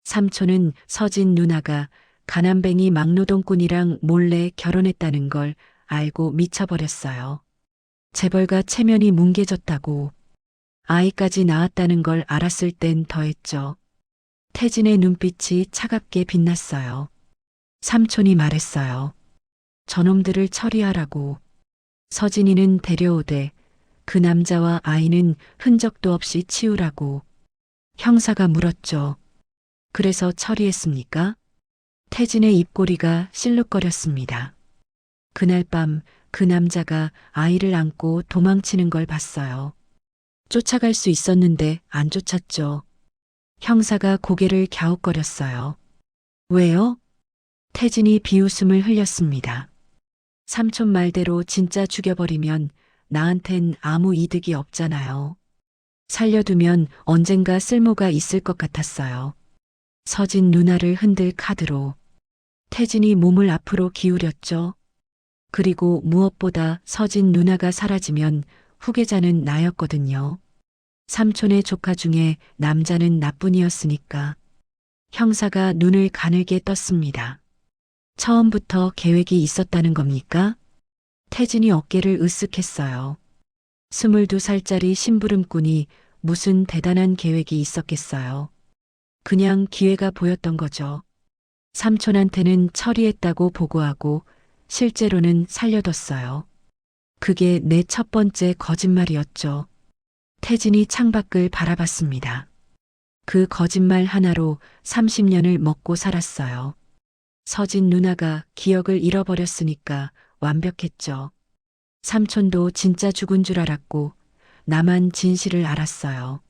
삼촌은 서진 누나가 가난뱅이 막노동꾼이랑 몰래 결혼했다는 걸 알고 미쳐버렸어요. 재벌가 체면이 뭉개졌다고, 아이까지 낳았다는 걸 알았을 땐 더했죠. 태진의 눈빛이 차갑게 빛났어요. 삼촌이 말했어요. 저놈들을 처리하라고. 서진이는 데려오되 그 남자와 아이는 흔적도 없이 치우라고. 형사가 물었죠. 그래서 처리했습니까? 태진의 입꼬리가 실룩거렸습니다. 그날 밤 그 남자가 아이를 안고 도망치는 걸 봤어요. 쫓아갈 수 있었는데 안 쫓았죠. 형사가 고개를 갸웃거렸어요. 왜요? 태진이 비웃음을 흘렸습니다. 삼촌 말대로 진짜 죽여버리면 나한텐 아무 이득이 없잖아요. 살려두면 언젠가 쓸모가 있을 것 같았어요. 서진 누나를 흔들 카드로. 태진이 몸을 앞으로 기울였죠. 그리고 무엇보다 서진 누나가 사라지면 후계자는 나였거든요. 삼촌의 조카 중에 남자는 나뿐이었으니까. 형사가 눈을 가늘게 떴습니다. 처음부터 계획이 있었다는 겁니까? 태진이 어깨를 으쓱했어요. 22살짜리 심부름꾼이 무슨 대단한 계획이 있었겠어요. 그냥 기회가 보였던 거죠. 삼촌한테는 처리했다고 보고하고 실제로는 살려뒀어요. 그게 내 첫 번째 거짓말이었죠. 태진이 창밖을 바라봤습니다. 그 거짓말 하나로 30년을 먹고 살았어요. 서진 누나가 기억을 잃어버렸으니까 완벽했죠. 삼촌도 진짜 죽은 줄 알았고 나만 진실을 알았어요.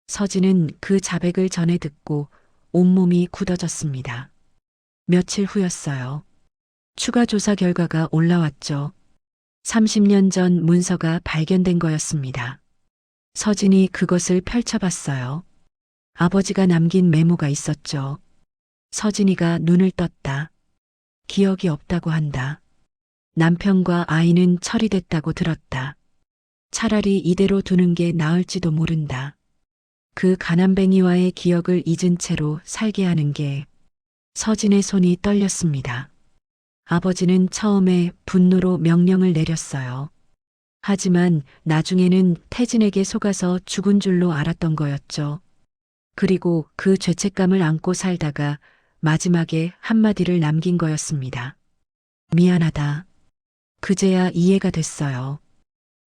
서진은 그 자백을 전해 듣고 온몸이 굳어졌습니다. 며칠 후였어요. 추가 조사 결과가 올라왔죠. 30년 전 문서가 발견된 거였습니다. 서진이 그것을 펼쳐봤어요. 아버지가 남긴 메모가 있었죠. 서진이가 눈을 떴다. 기억이 없다고 한다. 남편과 아이는 처리됐다고 들었다. 차라리 이대로 두는 게 나을지도 모른다. 그 가난뱅이와의 기억을 잊은 채로 살게 하는 게. 서진의 손이 떨렸습니다. 아버지는 처음에 분노로 명령을 내렸어요. 하지만 나중에는 태진에게 속아서 죽은 줄로 알았던 거였죠. 그리고 그 죄책감을 안고 살다가 마지막에 한마디를 남긴 거였습니다. 미안하다. 그제야 이해가 됐어요.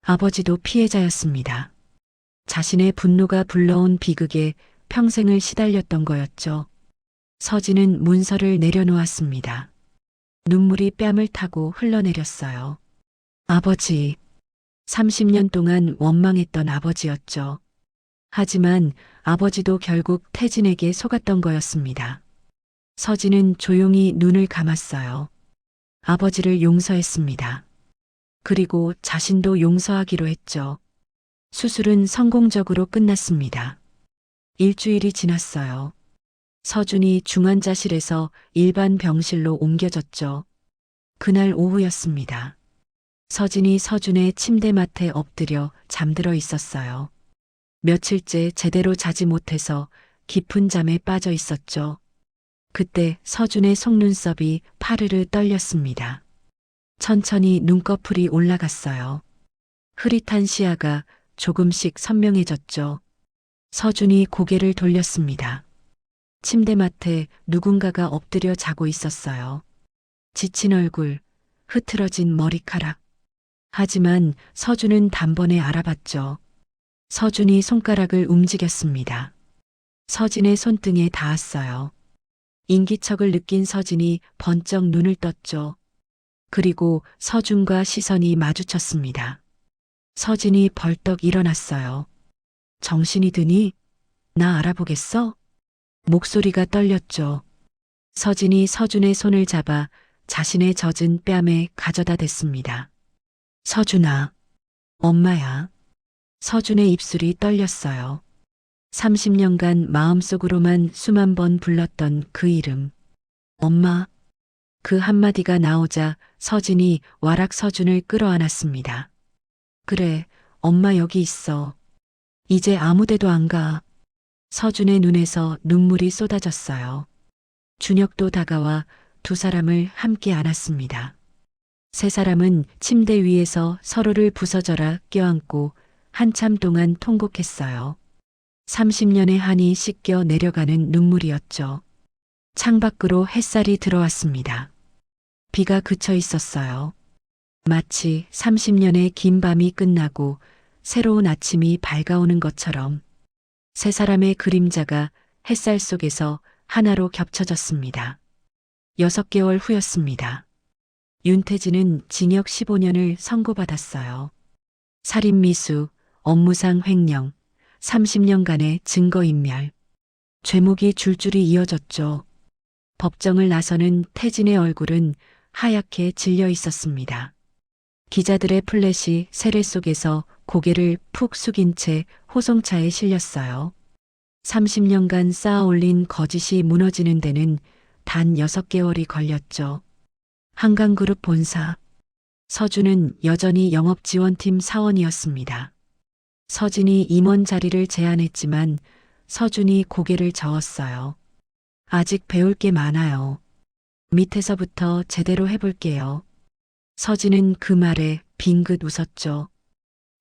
아버지도 피해자였습니다. 자신의 분노가 불러온 비극에 평생을 시달렸던 거였죠. 서진은 문서를 내려놓았습니다. 눈물이 뺨을 타고 흘러내렸어요. 아버지. 30년 동안 원망했던 아버지였죠. 하지만 아버지도 결국 태진에게 속았던 거였습니다. 서진은 조용히 눈을 감았어요. 아버지를 용서했습니다. 그리고 자신도 용서하기로 했죠. 수술은 성공적으로 끝났습니다. 일주일이 지났어요. 서준이 중환자실에서 일반 병실로 옮겨졌죠. 그날 오후였습니다. 서진이 서준의 침대맡에 엎드려 잠들어 있었어요. 며칠째 제대로 자지 못해서 깊은 잠에 빠져 있었죠. 그때 서준의 속눈썹이 파르르 떨렸습니다. 천천히 눈꺼풀이 올라갔어요. 흐릿한 시야가 조금씩 선명해졌죠. 서준이 고개를 돌렸습니다. 침대맡에 누군가가 엎드려 자고 있었어요. 지친 얼굴, 흐트러진 머리카락. 하지만 서준은 단번에 알아봤죠. 서준이 손가락을 움직였습니다. 서진의 손등에 닿았어요. 인기척을 느낀 서진이 번쩍 눈을 떴죠. 그리고 서준과 시선이 마주쳤습니다. 서진이 벌떡 일어났어요. 정신이 드니? 나 알아보겠어? 목소리가 떨렸죠. 서진이 서준의 손을 잡아 자신의 젖은 뺨에 가져다 댔습니다. 서준아, 엄마야. 서준의 입술이 떨렸어요. 30년간 마음속으로만 수만 번 불렀던 그 이름. 엄마. 그 한마디가 나오자 서진이 와락 서준을 끌어안았습니다. 그래, 엄마 여기 있어. 이제 아무데도 안 가. 서준의 눈에서 눈물이 쏟아졌어요. 준혁도 다가와 두 사람을 함께 안았습니다. 세 사람은 침대 위에서 서로를 부서져라 껴안고 한참 동안 통곡했어요. 30년의 한이 씻겨 내려가는 눈물이었죠. 창밖으로 햇살이 들어왔습니다. 비가 그쳐 있었어요. 마치 30년의 긴 밤이 끝나고 새로운 아침이 밝아오는 것처럼 세 사람의 그림자가 햇살 속에서 하나로 겹쳐졌습니다. 6개월 후였습니다. 윤태진은 징역 15년을 선고받았어요. 살인미수, 업무상 횡령, 30년간의 증거인멸. 죄목이 줄줄이 이어졌죠. 법정을 나서는 태진의 얼굴은 하얗게 질려 있었습니다. 기자들의 플래시 세례 속에서 고개를 푹 숙인 채 호송차에 실렸어요. 30년간 쌓아 올린 거짓이 무너지는 데는 단 6개월이 걸렸죠. 한강그룹 본사. 서준은 여전히 영업지원팀 사원이었습니다. 서진이 임원 자리를 제안했지만 서준이 고개를 저었어요. 아직 배울 게 많아요. 밑에서부터 제대로 해볼게요. 서진은 그 말에 빙긋 웃었죠.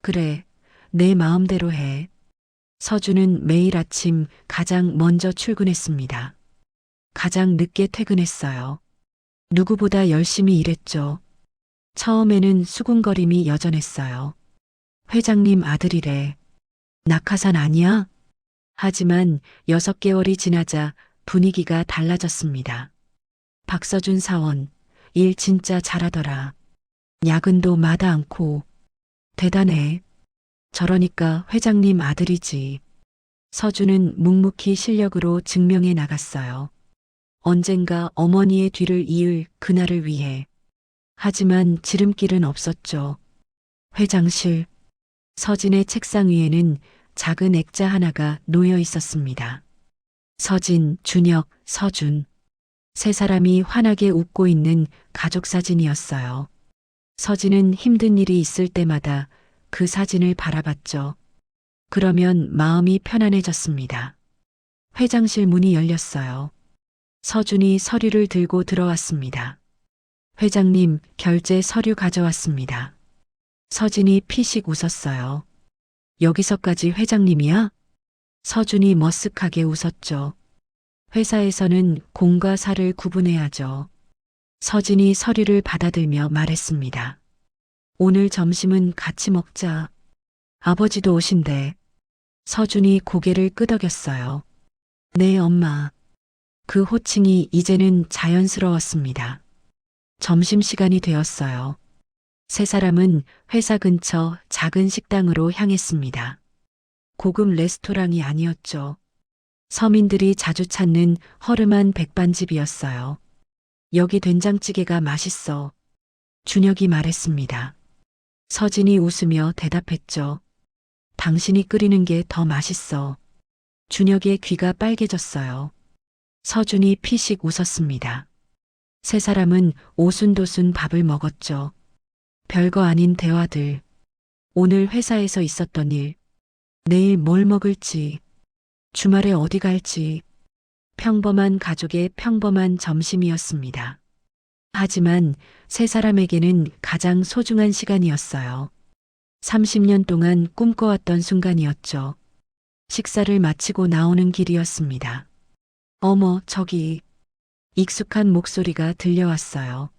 그래, 내 마음대로 해. 서준은 매일 아침 가장 먼저 출근했습니다. 가장 늦게 퇴근했어요. 누구보다 열심히 일했죠. 처음에는 수군거림이 여전했어요. 회장님 아들이래. 낙하산 아니야? 하지만 6개월이 지나자 분위기가 달라졌습니다. 박서준 사원, 일 진짜 잘하더라. 야근도 마다 않고. 대단해. 저러니까 회장님 아들이지. 서준은 묵묵히 실력으로 증명해 나갔어요. 언젠가 어머니의 뒤를 이을 그날을 위해. 하지만 지름길은 없었죠. 회장실. 서진의 책상 위에는 작은 액자 하나가 놓여 있었습니다. 서진, 준혁, 서준. 세 사람이 환하게 웃고 있는 가족 사진이었어요. 서진은 힘든 일이 있을 때마다 그 사진을 바라봤죠. 그러면 마음이 편안해졌습니다. 회장실 문이 열렸어요. 서준이 서류를 들고 들어왔습니다. 회장님, 결제 서류 가져왔습니다. 서진이 피식 웃었어요. 여기서까지 회장님이야? 서준이 머쓱하게 웃었죠. 회사에서는 공과 사를 구분해야죠. 서진이 서류를 받아들며 말했습니다. 오늘 점심은 같이 먹자. 아버지도 오신대. 서준이 고개를 끄덕였어요. 네, 엄마. 그 호칭이 이제는 자연스러웠습니다. 점심시간이 되었어요. 세 사람은 회사 근처 작은 식당으로 향했습니다. 고급 레스토랑이 아니었죠. 서민들이 자주 찾는 허름한 백반집이었어요. 여기 된장찌개가 맛있어. 준혁이 말했습니다. 서진이 웃으며 대답했죠. 당신이 끓이는 게 더 맛있어. 준혁의 귀가 빨개졌어요. 서준이 피식 웃었습니다. 세 사람은 오순도순 밥을 먹었죠. 별거 아닌 대화들. 오늘 회사에서 있었던 일. 내일 뭘 먹을지. 주말에 어디 갈지. 평범한 가족의 평범한 점심이었습니다. 하지만 세 사람에게는 가장 소중한 시간이었어요. 30년 동안 꿈꿔왔던 순간이었죠. 식사를 마치고 나오는 길이었습니다. 어머, 저기. 익숙한 목소리가 들려왔어요.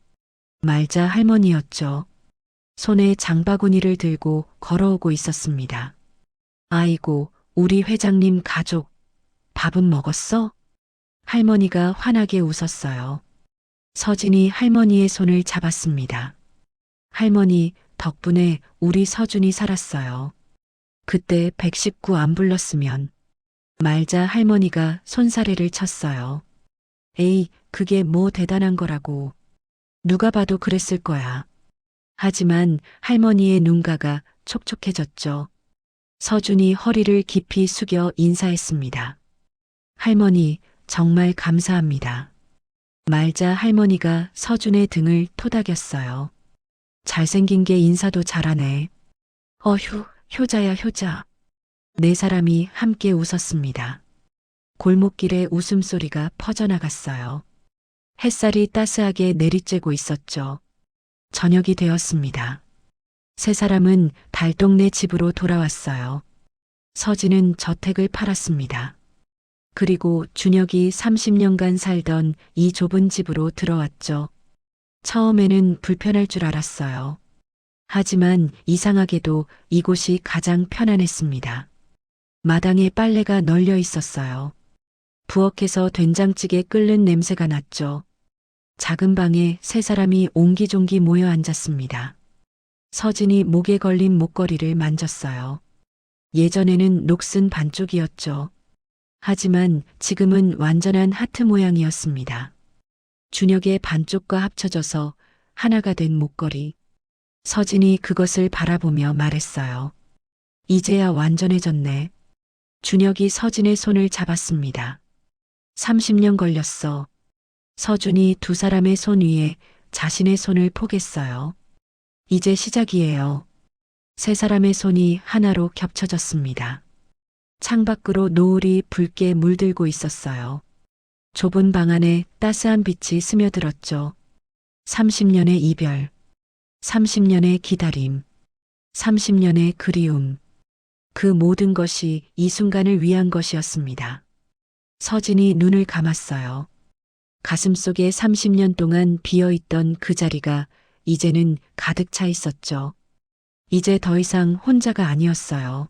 말자 할머니였죠. 손에 장바구니를 들고 걸어오고 있었습니다. 아이고, 우리 회장님 가족. 밥은 먹었어? 할머니가 환하게 웃었어요. 서진이 할머니의 손을 잡았습니다. 할머니, 덕분에 우리 서준이 살았어요. 그때 119 안 불렀으면. 말자 할머니가 손사래를 쳤어요. 에이, 그게 뭐 대단한 거라고. 누가 봐도 그랬을 거야. 하지만 할머니의 눈가가 촉촉해졌죠. 서준이 허리를 깊이 숙여 인사했습니다. 할머니, 정말 감사합니다. 말자 할머니가 서준의 등을 토닥였어요. 잘생긴 게 인사도 잘하네. 어휴, 효자야, 효자. 네 사람이 함께 웃었습니다. 골목길에 웃음소리가 퍼져나갔어요. 햇살이 따스하게 내리쬐고 있었죠. 저녁이 되었습니다. 세 사람은 달동네 집으로 돌아왔어요. 서진은 저택을 팔았습니다. 그리고 준혁이 30년간 살던 이 좁은 집으로 들어왔죠. 처음에는 불편할 줄 알았어요. 하지만 이상하게도 이곳이 가장 편안했습니다. 마당에 빨래가 널려 있었어요. 부엌에서 된장찌개 끓는 냄새가 났죠. 작은 방에 세 사람이 옹기종기 모여 앉았습니다. 서진이 목에 걸린 목걸이를 만졌어요. 예전에는 녹슨 반쪽이었죠. 하지만 지금은 완전한 하트 모양이었습니다. 준혁의 반쪽과 합쳐져서 하나가 된 목걸이. 서진이 그것을 바라보며 말했어요. 이제야 완전해졌네. 준혁이 서진의 손을 잡았습니다. 30년 걸렸어. 서준이 두 사람의 손 위에 자신의 손을 포겠어요. 이제 시작이에요. 세 사람의 손이 하나로 겹쳐졌습니다. 창밖으로 노을이 붉게 물들고 있었어요. 좁은 방 안에 따스한 빛이 스며들었죠. 30년의 이별, 30년의 기다림, 30년의 그리움. 그 모든 것이 이 순간을 위한 것이었습니다. 서진이 눈을 감았어요. 가슴속에 30년 동안 비어있던 그 자리가 이제는 가득 차 있었죠. 이제 더 이상 혼자가 아니었어요.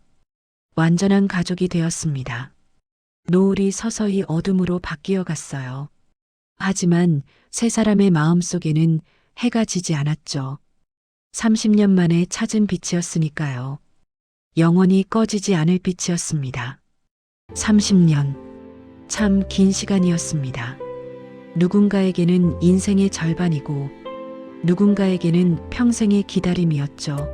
완전한 가족이 되었습니다. 노을이 서서히 어둠으로 바뀌어 갔어요. 하지만 세 사람의 마음속에는 해가 지지 않았죠. 30년 만에 찾은 빛이었으니까요. 영원히 꺼지지 않을 빛이었습니다. 30년. 참 긴 시간이었습니다. 누군가에게는 인생의 절반이고 누군가에게는 평생의 기다림이었죠.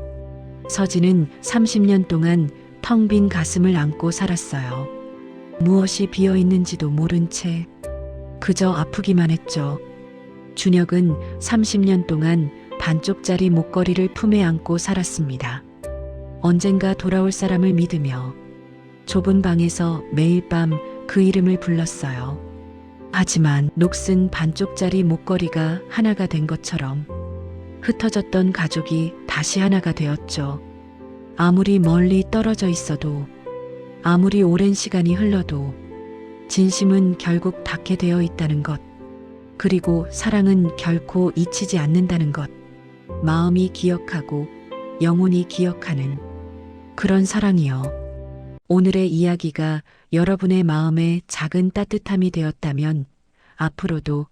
서진은 30년 동안 텅 빈 가슴을 안고 살았어요. 무엇이 비어 있는지도 모른 채 그저 아프기만 했죠. 준혁은 30년 동안 반쪽짜리 목걸이를 품에 안고 살았습니다. 언젠가 돌아올 사람을 믿으며 좁은 방에서 매일 밤 그 이름을 불렀어요. 하지만 녹슨 반쪽짜리 목걸이가 하나가 된 것처럼 흩어졌던 가족이 다시 하나가 되었죠. 아무리 멀리 떨어져 있어도, 아무리 오랜 시간이 흘러도 진심은 결국 닿게 되어 있다는 것, 그리고 사랑은 결코 잊히지 않는다는 것, 마음이 기억하고 영혼이 기억하는 그런 사랑이요. 오늘의 이야기가 여러분의 마음에 작은 따뜻함이 되었다면 앞으로도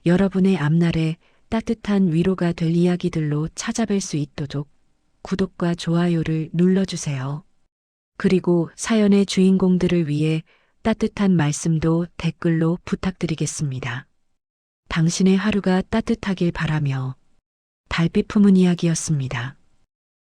여러분의 앞날에 따뜻한 위로가 될 이야기들로 찾아뵐 수 있도록 구독과 좋아요를 눌러주세요. 그리고 사연의 주인공들을 위해 따뜻한 말씀도 댓글로 부탁드리겠습니다. 당신의 하루가 따뜻하길 바라며 달빛 품은 이야기였습니다.